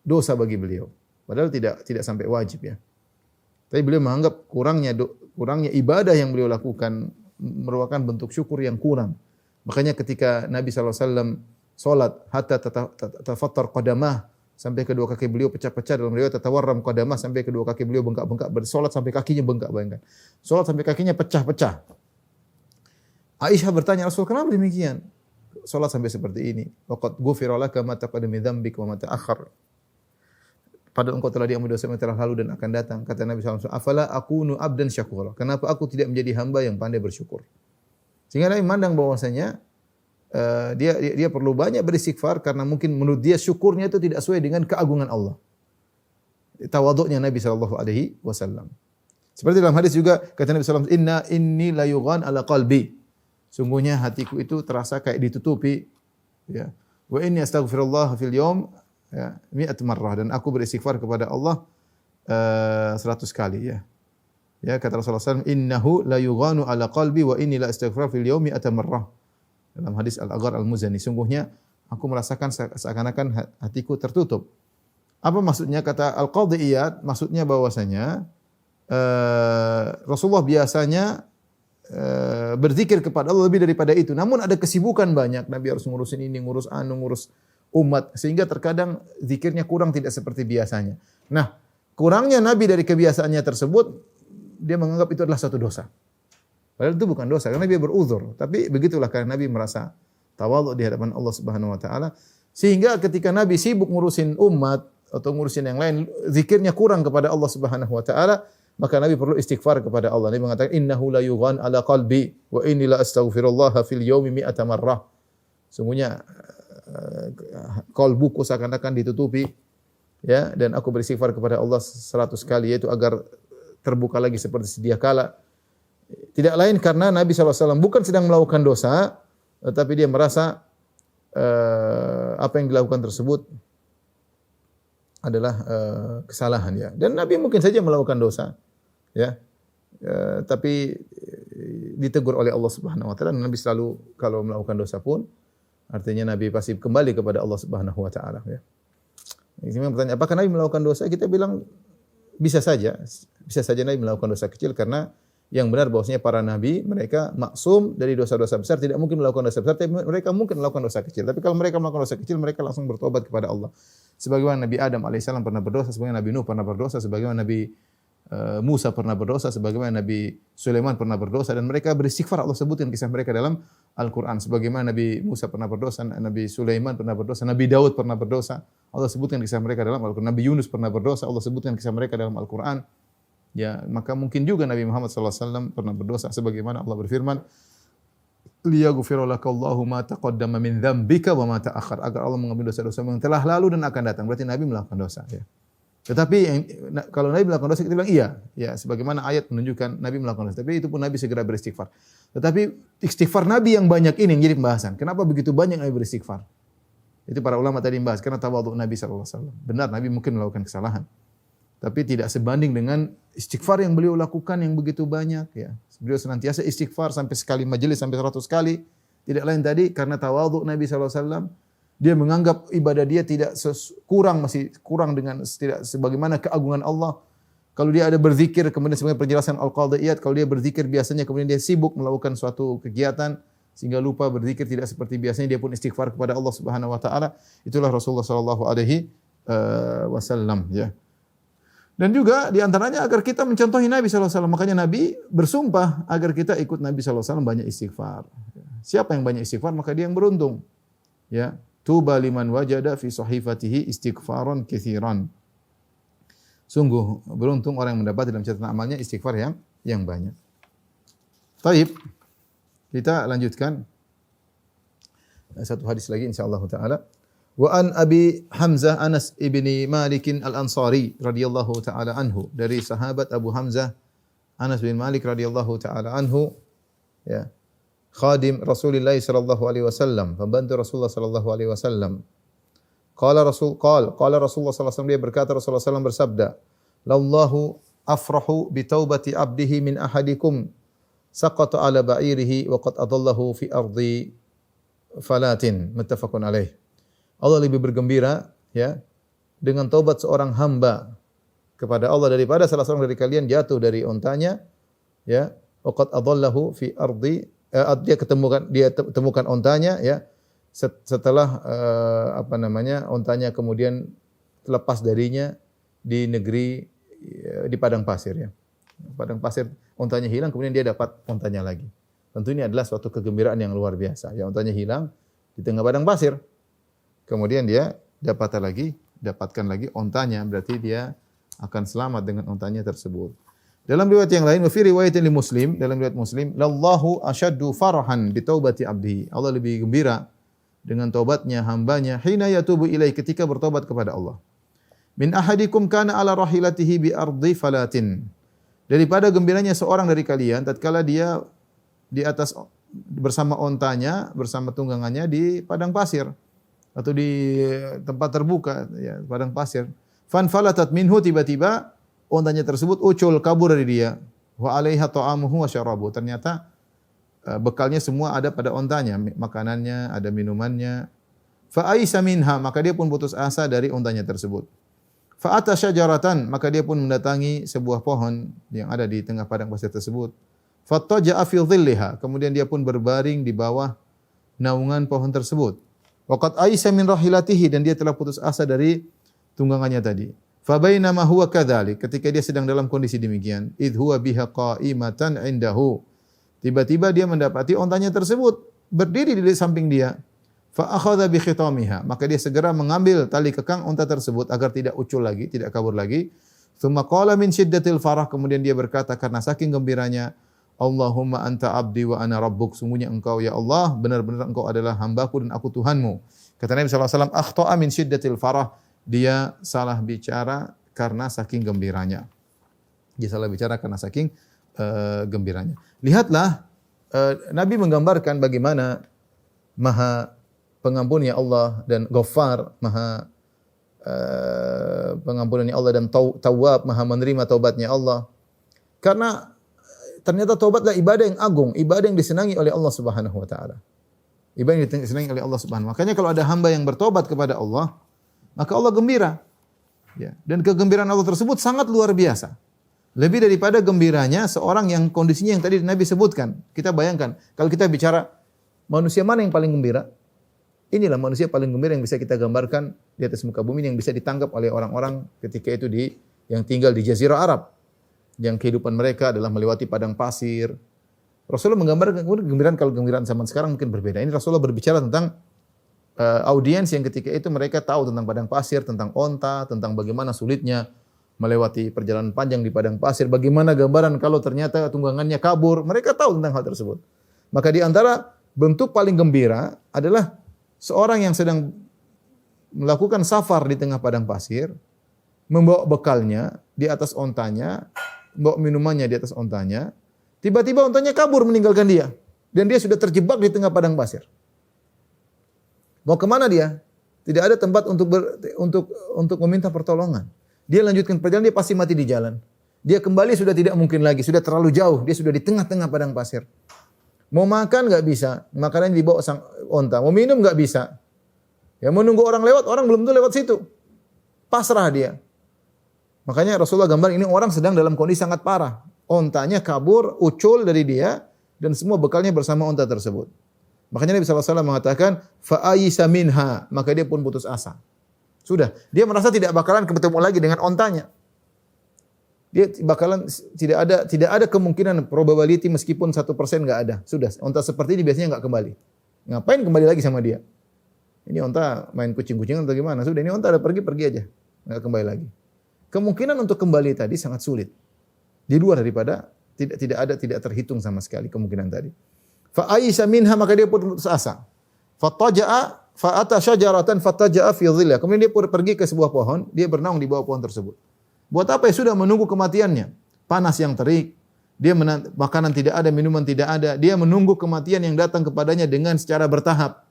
dosa bagi beliau. Padahal tidak sampai wajib, ya. Tapi beliau menganggap kurangnya ibadah yang beliau lakukan merupakan bentuk syukur yang kurang. Makanya ketika Nabi SAW salat hatta tafattar qadamah, sampai kedua kaki beliau pecah-pecah, dalam riwayat tatawarram qadamah, sampai kedua kaki beliau bengkak-bengkak, bersolat sampai kakinya bengkak, bayangkan. Solat sampai kakinya pecah-pecah. Aisyah bertanya, Rasul, kenapa demikian? Solat sampai seperti ini. Waqad ghufira laka ma taqaddama min dzambika wa ma ta'akhkhar. Padahal engkau telah diampuni dosa yang telah lalu dan akan datang. Kata Nabi SAW, afala akunu abdan syakura. Kenapa aku tidak menjadi hamba yang pandai bersyukur? Sehingga Nabi memandang bahwasanya dia perlu banyak beristighfar karena mungkin menurut dia syukurnya itu tidak sesuai dengan keagungan Allah. Tawadhu'nya Nabi sallallahu alaihi wasallam. Seperti dalam hadis juga kata Nabi sallallahu alaihi wasallam, inni la yughan ala qalbi. Sungguhnya hatiku itu terasa kayak ditutupi, ya. Wa inni astaghfirullah fil yawm, ya, 100 marrah, dan aku beristighfar kepada Allah 100 kali, ya. Ya, kata Rasulullah SAW, innahu la yughanu ala qalbi wa inni la astaghfir fil yawmi 100 marrah. Dalam hadis Al-Aghar Al-Muzani, sungguhnya aku merasakan seakan-akan hatiku tertutup. Apa maksudnya? Kata Al-Qadhi Iyad, maksudnya bahwasanya Rasulullah biasanya berzikir kepada Allah lebih daripada itu. Namun ada kesibukan banyak. Nabi harus ngurusin ini, ngurus umat, sehingga terkadang zikirnya kurang, tidak seperti biasanya. Nah, kurangnya Nabi dari kebiasaannya tersebut, dia menganggap itu adalah satu dosa. Padahal itu bukan dosa, karena dia beruzur. Tapi begitulah karena Nabi merasa tawadhu di hadapan Allah Subhanahu wa taala, sehingga ketika Nabi sibuk ngurusin umat atau ngurusin yang lain, zikirnya kurang kepada Allah Subhanahu wa taala, maka Nabi perlu istighfar kepada Allah. Nabi mengatakan, "Innahu la yughan ala qalbi wa inni la astaghfirullah fil yaumi mi'ata marrah." Sungguhnya kalbuku seakan-akan ditutupi, ya, dan aku beristighfar kepada Allah 100 kali, yaitu agar terbuka lagi seperti sedia kala. Tidak lain karena Nabi SAW bukan sedang melakukan dosa, tetapi dia merasa apa yang dilakukan tersebut adalah kesalahan, ya. Dan Nabi mungkin saja melakukan dosa, ya, tapi ditegur oleh Allah Subhanahu wa taala. Nabi selalu kalau melakukan dosa pun, artinya Nabi pasti kembali kepada Allah Subhanahu wa taala, ya. Ini pertanyaan, apakah Nabi melakukan dosa? Kita bilang bisa saja Nabi melakukan dosa kecil, karena yang benar bahwasanya para nabi mereka maksum dari dosa-dosa besar, tidak mungkin melakukan dosa besar, tapi mereka mungkin melakukan dosa kecil. Tapi kalau mereka melakukan dosa kecil, mereka langsung bertobat kepada Allah. Sebagaimana Nabi Adam alaihissalam pernah berdosa, sebagaimana Nabi Nuh pernah berdosa, sebagaimana Nabi Musa pernah berdosa, sebagaimana Nabi Sulaiman pernah berdosa, dan mereka beristighfar. Allah sebutkan kisah mereka dalam Al-Quran. Sebagaimana Nabi Musa pernah berdosa, Nabi Sulaiman pernah berdosa, Nabi Daud pernah berdosa, Allah sebutkan kisah mereka dalam Al-Quran. Nabi Yunus pernah berdosa, Allah sebutkan kisah mereka dalam Al-Quran. Ya, maka mungkin juga Nabi Muhammad SAW pernah berdosa, sebagaimana Allah berfirman, liyaghfira lakallahu ma taqaddama min dzambika wa ma ta'akhkhar, agar Allah mengampuni dosa-dosa yang telah lalu dan akan datang. Berarti Nabi melakukan dosa, ya. Tetapi kalau Nabi melakukan dosa, kita bilang iya, ya, sebagaimana ayat menunjukkan Nabi melakukan dosa. Tapi itu pun Nabi segera beristighfar. Tetapi istighfar Nabi yang banyak ini yang jadi pembahasan. Kenapa begitu banyak Nabi beristighfar? Itu para ulama tadi membahas, karena tawadhu Nabi SAW. Benar, Nabi mungkin melakukan kesalahan, tapi tidak sebanding dengan istighfar yang beliau lakukan yang begitu banyak, ya. Beliau senantiasa istighfar sampai sekali majelis sampai 100 kali. Tidak lain tadi karena tawadhu Nabi SAW. Dia menganggap ibadah dia tidak masih kurang dengan tidak sebagaimana keagungan Allah. Kalau dia ada berzikir, kemudian sebagai penjelasan Al-Qadiyat, kalau dia berzikir biasanya kemudian dia sibuk melakukan suatu kegiatan sehingga lupa berzikir, tidak seperti biasanya, dia pun istighfar kepada Allah Subhanahu wa taala. Itulah Rasulullah sallallahu alaihi wasallam, ya. Dan juga di antaranya agar kita mencontohi Nabi sallallahu alaihi wasallam. Makanya Nabi bersumpah agar kita ikut Nabi sallallahu alaihi wasallam banyak istighfar. Siapa yang banyak istighfar, maka dia yang beruntung. Ya, tuba liman wajada fi sahifatihi istighfaron katsiran. Sungguh beruntung orang yang mendapat dalam catatan amalnya istighfar yang banyak. Baik. Kita lanjutkan satu hadis lagi insyaallah taala. Wa an Abi Hamzah Anas ibni Malik al-Ansari radhiyallahu taala anhu, dari sahabat Abu Hamzah Anas bin Malik radhiyallahu taala anhu, ya, khadim Rasulullah sallallahu alaihi wasallam, pembantu Rasulullah sallallahu alaihi wasallam. Qala Rasulullah sallallahu alaihi wasallam, dia berkata, Rasulullah sallallahu bersabda, "Lallahu afrahu bi taubati abdihi min ahadikum saqata ala ba'irihi wa qad adallahu fi ardi falatin." Muttafaqun alaih. Allah lebih bergembira, ya, dengan taubat seorang hamba kepada Allah daripada salah seorang dari kalian jatuh dari ontanya, ya, wa qad adallahu fi ardi, dia temukan ontanya, ya, setelah ontanya kemudian terlepas darinya di negeri, di padang pasir, ya. Padang pasir, ontanya hilang, kemudian dia dapat ontanya lagi. Tentu ini adalah suatu kegembiraan yang luar biasa. Ya, ontanya hilang di tengah padang pasir. Kemudian dia dapatkan lagi ontanya, berarti dia akan selamat dengan ontanya tersebut. Dalam riwayat yang lain, wa fi riwayatin li Muslim, dalam riwayat Muslim, lallahu asyaddu farahan bi taubati abdihi. Allah lebih gembira dengan taubatnya hambanya hina yatubu ilaihi, ketika bertobat kepada Allah. Min ahadikum kana ala rahilatihi bi ardi falatin. Daripada gembiranya seorang dari kalian tatkala dia di atas bersama ontanya, bersama tunggangannya di padang pasir atau di tempat terbuka, ya, padang pasir. Fan falatat minhu, tiba-tiba ontanya tersebut ucul kabur dari dia. Wa alaiha ta'amuhu wa syarabu. Ternyata bekalnya semua ada pada ontanya, makanannya, ada minumannya. Fa aisa minha, maka dia pun putus asa dari ontanya tersebut. Fa ata syajaratan, maka dia pun mendatangi sebuah pohon yang ada di tengah padang pasir tersebut. Fattaja'a fi dhilliha. Kemudian dia pun berbaring di bawah naungan pohon tersebut. Waqad aisa min rahilatihi, dan dia telah putus asa dari tunggangannya tadi. Fa bainama huwa kadzalik, ketika dia sedang dalam kondisi demikian, idh huwa biha qa'imatan indahu. Tiba-tiba dia mendapati ontanya tersebut berdiri di samping dia. Fa akhadha bi khitamiha, maka dia segera mengambil tali kekang onta tersebut agar tidak ucul lagi, tidak kabur lagi. Tsumma qala min syiddatil farah, kemudian dia berkata karena saking gembiranya, Allahumma anta abdi wa ana rabbuk, sungguhnya engkau ya Allah, benar-benar engkau adalah hambaku dan aku Tuhanmu. Kata Nabi sallallahu alaihi wasallam, akhta'a min syiddatil farah, dia salah bicara karena saking gembiranya. Dia salah bicara karena saking gembiranya. Lihatlah, Nabi menggambarkan bagaimana Maha Pengampunnya Allah dan Ghaffar, Maha Pengampunnya Allah dan Tawwab, Maha menerima taubatnya Allah. Karena ternyata taubatlah ibadah yang agung, ibadah yang disenangi oleh Allah Subhanahu wa taala. Ibadah yang disenangi oleh Allah Subhanahu. Makanya kalau ada hamba yang bertobat kepada Allah, maka Allah gembira. Ya, dan kegembiraan Allah tersebut sangat luar biasa. Lebih daripada gembiranya seorang yang kondisinya yang tadi Nabi sebutkan. Kita bayangkan, kalau kita bicara manusia mana yang paling gembira? Inilah manusia paling gembira yang bisa kita gambarkan di atas muka bumi, yang bisa ditangkap oleh orang-orang ketika itu yang tinggal di Jazirah Arab. Yang kehidupan mereka adalah melewati padang pasir. Rasulullah menggambarkan kegembiraan, kalau gembiraan zaman sekarang mungkin berbeda. Ini Rasulullah berbicara tentang audiens yang ketika itu mereka tahu tentang padang pasir, tentang onta, tentang bagaimana sulitnya melewati perjalanan panjang di padang pasir, bagaimana gambaran kalau ternyata tunggangannya kabur, mereka tahu tentang hal tersebut. Maka di antara bentuk paling gembira adalah seorang yang sedang melakukan safar di tengah padang pasir, membawa bekalnya di atas ontanya, membawa minumannya di atas ontanya, tiba-tiba ontanya kabur meninggalkan dia, dan dia sudah terjebak di tengah padang pasir. Mau kemana dia? Tidak ada tempat untuk meminta pertolongan. Dia lanjutkan perjalanan, dia pasti mati di jalan. Dia kembali sudah tidak mungkin lagi, sudah terlalu jauh, dia sudah di tengah-tengah padang pasir. Mau makan enggak bisa, makanan dibawa sang onta. Mau minum enggak bisa. Ya mau nunggu orang lewat, orang belum tentu lewat situ. Pasrah dia. Makanya Rasulullah gambar ini orang sedang dalam kondisi sangat parah. Ontanya kabur, ucul dari dia, dan semua bekalnya bersama onta tersebut. Makanya Nabi SAW mengatakan, fa'ayisa minha, maka dia pun putus asa. Sudah, dia merasa tidak bakalan ketemu lagi dengan ontanya. Dia bakalan tidak ada kemungkinan probability meskipun 1% enggak ada. Sudah, onta seperti ini biasanya enggak kembali. Ngapain kembali lagi sama dia? Ini onta main kucing-kucingan atau gimana? Sudah, ini onta ada pergi aja. Enggak kembali lagi. Kemungkinan untuk kembali tadi sangat sulit. Di luar daripada tidak terhitung sama sekali kemungkinan tadi. Fa aisha minha, maka dia pun putus asa. Fattaja'a fa ata syajaratan fattaja'a fi dhillah. Kemudian dia pergi ke sebuah pohon, dia bernaung di bawah pohon tersebut. Buat apa ya? Sudah menunggu kematiannya. Panas yang terik, dia makanan tidak ada, minuman tidak ada. Dia menunggu kematian yang datang kepadanya dengan secara bertahap.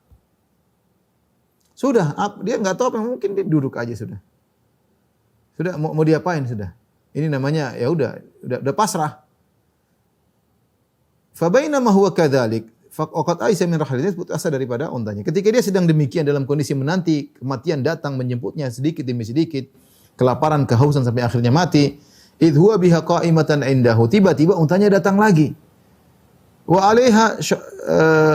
Sudah, dia enggak tahu apa, mungkin dia duduk aja sudah. Sudah mau diapain sudah. Ini namanya ya udah pasrah. Fa bainama huwa kadzalik, faqad aisa min rahilatihi, putus asa daripada ontanya. Ketika dia sedang demikian dalam kondisi menanti kematian datang menjemputnya sedikit demi sedikit, kelaparan, kehausan sampai akhirnya mati, idh huwa biha qa'imatan indahu, tiba-tiba ontanya datang lagi. Wa 'alaiha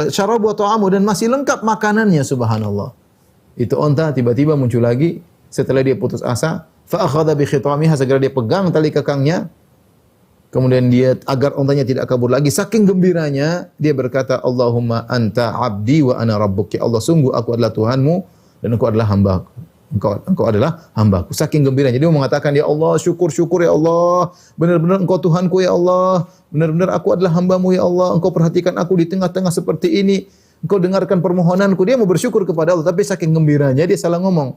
syarabu wa ta'amu, dan masih lengkap makanannya, subhanallah. Itu onta tiba-tiba muncul lagi setelah dia putus asa, fa akhadha bi khitamiha, segera dia pegang tali kekangnya. Kemudian dia, agar ontanya tidak kabur lagi, saking gembiranya dia berkata, Allahumma anta abdi wa ana rabbuk. Ya Allah, sungguh aku adalah Tuhanmu dan engkau adalah hambaku. Engkau adalah hambaku. Saking gembiranya dia mengatakan, ya Allah, syukur ya Allah, benar-benar engkau Tuhanku ya Allah, benar-benar aku adalah hambamu ya Allah, engkau perhatikan aku di tengah-tengah seperti ini, engkau dengarkan permohonanku. Dia mau bersyukur kepada Allah, tapi saking gembiranya dia salah ngomong.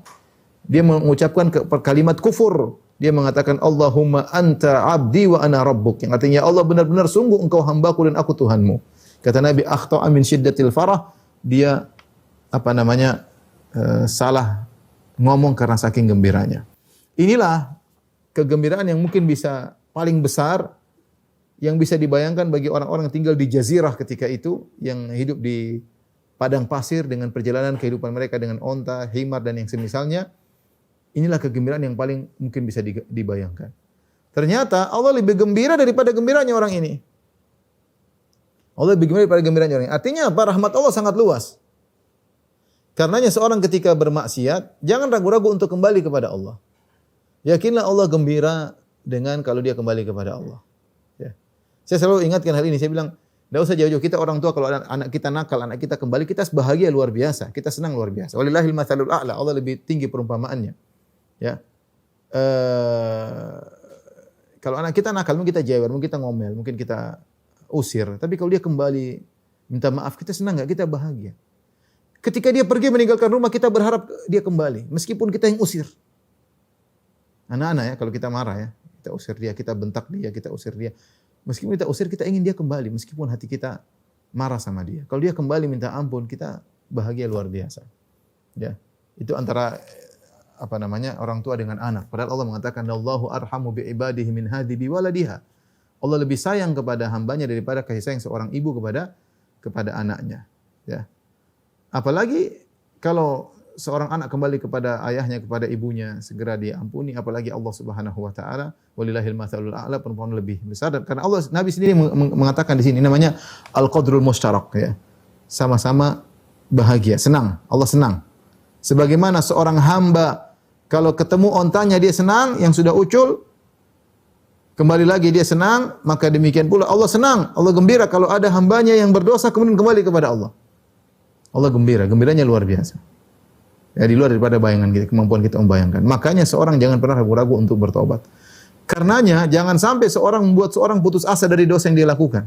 Dia mengucapkan kalimat kufur. Dia mengatakan, Allahumma anta abdi wa ana rabbuk. Yang artinya, Allah benar-benar sungguh engkau hambaku dan aku Tuhanmu. Kata Nabi, akhta'a min syiddatil farah. Dia, salah ngomong karena saking gembiranya. Inilah kegembiraan yang mungkin bisa paling besar, yang bisa dibayangkan bagi orang-orang yang tinggal di jazirah ketika itu, yang hidup di padang pasir dengan perjalanan kehidupan mereka dengan onta, himar, dan yang semisalnya. Inilah kegembiraan yang paling mungkin bisa dibayangkan. Ternyata Allah lebih gembira daripada gembiranya orang ini. Allah lebih gembira daripada gembiranya orang. Artinya apa? Rahmat Allah sangat luas. Karenanya seorang ketika bermaksiat, jangan ragu-ragu untuk kembali kepada Allah. Yakinlah Allah gembira dengan kalau dia kembali kepada Allah. Ya. Saya selalu ingatkan hal ini. Saya bilang, tidak usah jauh-jauh. Kita orang tua kalau anak kita nakal, anak kita kembali, kita bahagia luar biasa. Kita senang luar biasa. Walillahil matsalul a'la. Allah lebih tinggi perumpamaannya. Ya. Kalau anak kita nakal, mungkin kita jewer, mungkin kita ngomel, mungkin kita usir. Tapi kalau dia kembali, minta maaf, kita senang nggak? Kita bahagia. Ketika dia pergi meninggalkan rumah, kita berharap dia kembali. Meskipun kita yang usir. Anak-anak ya, kalau kita marah ya, kita usir dia, kita bentak dia, kita usir dia. Meskipun kita usir, kita ingin dia kembali. Meskipun hati kita marah sama dia. Kalau dia kembali minta ampun, kita bahagia luar biasa. Ya, itu antara orang tua dengan anak. Padahal Allah mengatakan, Allahu arhamu bi ibadihi min hadi bi waladiha. Allah lebih sayang kepada hambanya daripada kasih sayang seorang ibu kepada anaknya. Ya. Apalagi kalau seorang anak kembali kepada ayahnya, kepada ibunya, segera diampuni. Apalagi Allah Subhanahu wa taala, walillahil matsalul a'la, perumpamaan lebih besar. Dan karena Allah, Nabi sendiri mengatakan di sini namanya al-qadrul musytarak ya. Sama-sama bahagia, senang. Allah senang. Sebagaimana seorang hamba kalau ketemu ontanya dia senang, yang sudah ucul kembali lagi dia senang, maka demikian pula Allah senang, Allah gembira kalau ada hambanya yang berdosa kemudian kembali kepada Allah. Allah gembira, gembiranya luar biasa. Ya, di luar daripada bayangan kita, kemampuan kita membayangkan. Makanya seorang jangan pernah ragu-ragu untuk bertobat. Karenanya jangan sampai seorang membuat seorang putus asa dari dosa yang dia lakukan.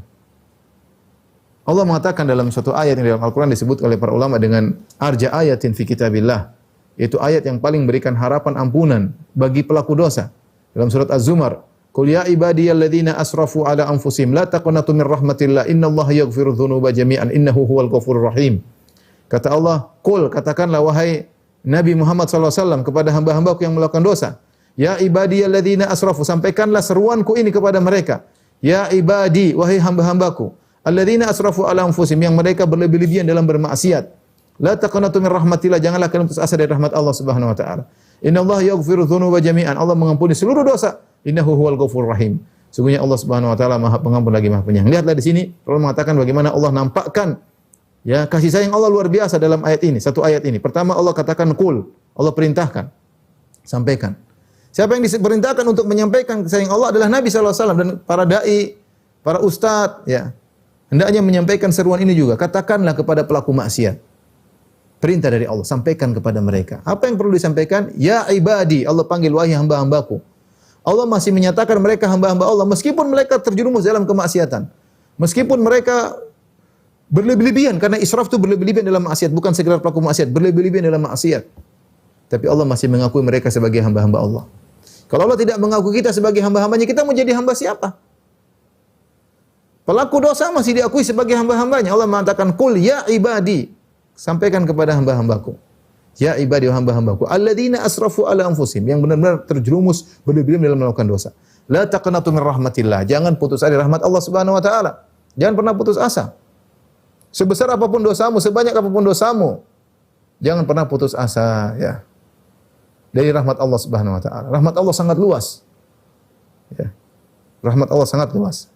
Allah mengatakan dalam suatu ayat yang dalam Al-Quran disebut oleh para ulama dengan arja ayatin fi kitabillah. Itu ayat yang paling berikan harapan ampunan bagi pelaku dosa. Dalam surat Az-Zumar, "Qul ya ibadiyalladzina asrafu ala anfusihim la taqnatu min rahmatillah innallaha yaghfiru dzunuba jami'an innahu huwal ghafurur rahim." Kata Allah, "Qul," katakanlah wahai Nabi Muhammad SAW kepada hamba-hambaku yang melakukan dosa. Ya ibadiyalladzina asrafu, sampaikanlah seruanku ini kepada mereka. Ya ibadi, wahai hamba-hambaku, alladzina asrafu ala anfusihim, yang mereka berlebih-lebihan dalam bermaksiat. La taqnatu min rahmatillah, janganlah kalian putus asa dari rahmat Allah Subhanahu wa taala. Innallaha yaghfiru dzunuba jami'an, Allah mengampuni seluruh dosa. Innahu huwal ghafurur rahim. Sungguhnya Allah Subhanahu wa taala Maha Pengampun lagi Maha Penyayang. Lihatlah di sini Allah mengatakan bagaimana Allah nampakkan ya kasih sayang Allah luar biasa dalam ayat ini, satu ayat ini. Pertama Allah katakan qul, Allah perintahkan, sampaikan. Siapa yang diperintahkan untuk menyampaikan kasih sayang Allah adalah Nabi SAW dan para dai, para ustadz ya. Hendaknya menyampaikan seruan ini juga. Katakanlah kepada pelaku maksiat. Perintah dari Allah, sampaikan kepada mereka. Apa yang perlu disampaikan? Ya ibadi, Allah panggil wahai hamba-hambaku. Allah masih menyatakan mereka hamba-hamba Allah meskipun mereka terjerumus dalam kemaksiatan. Meskipun mereka berlebih-lebihan, karena israf itu berlebih-lebihan dalam maksiat, bukan sekedar pelaku maksiat, berlebih-lebihan dalam maksiat. Tapi Allah masih mengakui mereka sebagai hamba-hamba Allah. Kalau Allah tidak mengakui kita sebagai hamba-hambanya, kita mau jadi hamba siapa? Pelaku dosa masih diakui sebagai hamba-hambanya. Allah mengatakan, "Qul ya ibadi," sampaikan kepada hamba-hambaku. Ya ibadi wa hamba-hambaku, alladzina asrafu ala anfusihim, yang benar-benar terjerumus berlebih-lebihan dalam melakukan dosa. La taqnatu min rahmatillah, jangan putus asa dari rahmat Allah Subhanahu wa taala. Jangan pernah putus asa. Sebesar apapun dosamu, sebanyak apapun dosamu, jangan pernah putus asa ya. Dari rahmat Allah Subhanahu wa taala. Rahmat Allah sangat luas. Ya. Rahmat Allah sangat luas.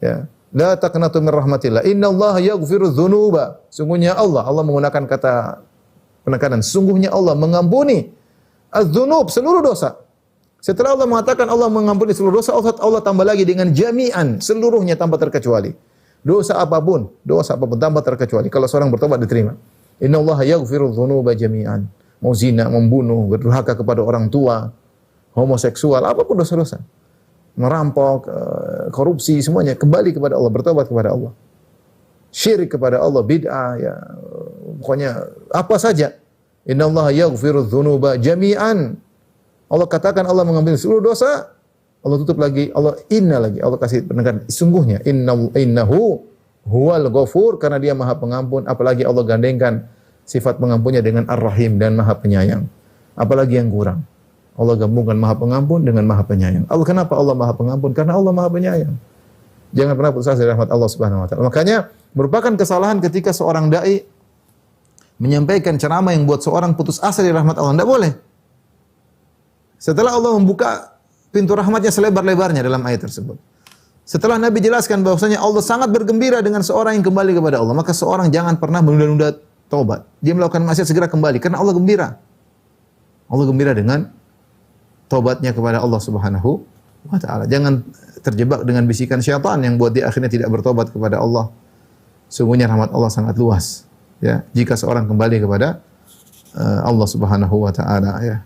Ya. La taqnatu min rahmatillah. Innallaha yaghfiru dzunuba. Sungguhnya Allah menggunakan kata penekanan. Sungguhnya Allah mengampuni az-dzunub, seluruh dosa. Setelah Allah mengatakan Allah mengampuni seluruh dosa, Allah tambah lagi dengan jami'an, seluruhnya tanpa terkecuali. Dosa apapun tanpa terkecuali. Kalau seorang bertobat diterima. Innallaha yaghfiru dzunuba jami'an. Mau zina, membunuh, berdurhaka kepada orang tua, homoseksual, apapun dosa-dosa. Merampok, korupsi, semuanya kembali kepada Allah, bertobat kepada Allah. Syirik kepada Allah, bid'ah, ya, pokoknya apa saja. Innallaha yaghfiru dzunuba jami'an. Allah katakan Allah mengambil seluruh dosa, Allah tutup lagi, Allah kasih penekanan. Sungguhnya innahu huwal ghafur, karena dia Maha Pengampun, apalagi Allah gandengkan sifat pengampunnya dengan Ar-Rahim dan Maha Penyayang. Apalagi yang kurang? Allah gabungkan Maha Pengampun dengan Maha Penyayang. Kenapa Allah Maha Pengampun? Karena Allah Maha Penyayang. Jangan pernah putus asa dari rahmat Allah Subhanahu wa taala. Makanya merupakan kesalahan ketika seorang dai menyampaikan ceramah yang buat seorang putus asa dari rahmat Allah. Tidak boleh. Setelah Allah membuka pintu rahmatnya selebar-lebarnya dalam ayat tersebut. Setelah Nabi jelaskan bahwasanya Allah sangat bergembira dengan seorang yang kembali kepada Allah, maka seorang jangan pernah menunda-nunda taubat. Dia melakukan maksiat segera kembali karena Allah gembira. Allah gembira dengan taubatnya kepada Allah Subhanahu wa taala. Jangan terjebak dengan bisikan syaitan yang buat dia akhirnya tidak bertobat kepada Allah. Sungguhnya rahmat Allah sangat luas, ya. Jika seorang kembali kepada Allah Subhanahu wa taala, ya.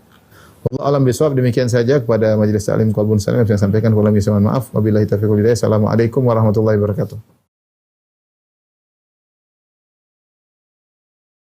Wallahu alam bisawab. Demikian saja kepada majelis taklim Qalbun Salim yang saya sampaikan. Wallahi mohon maaf. Wabillahi taufiq wal hidayah. Assalamualaikum warahmatullahi wabarakatuh.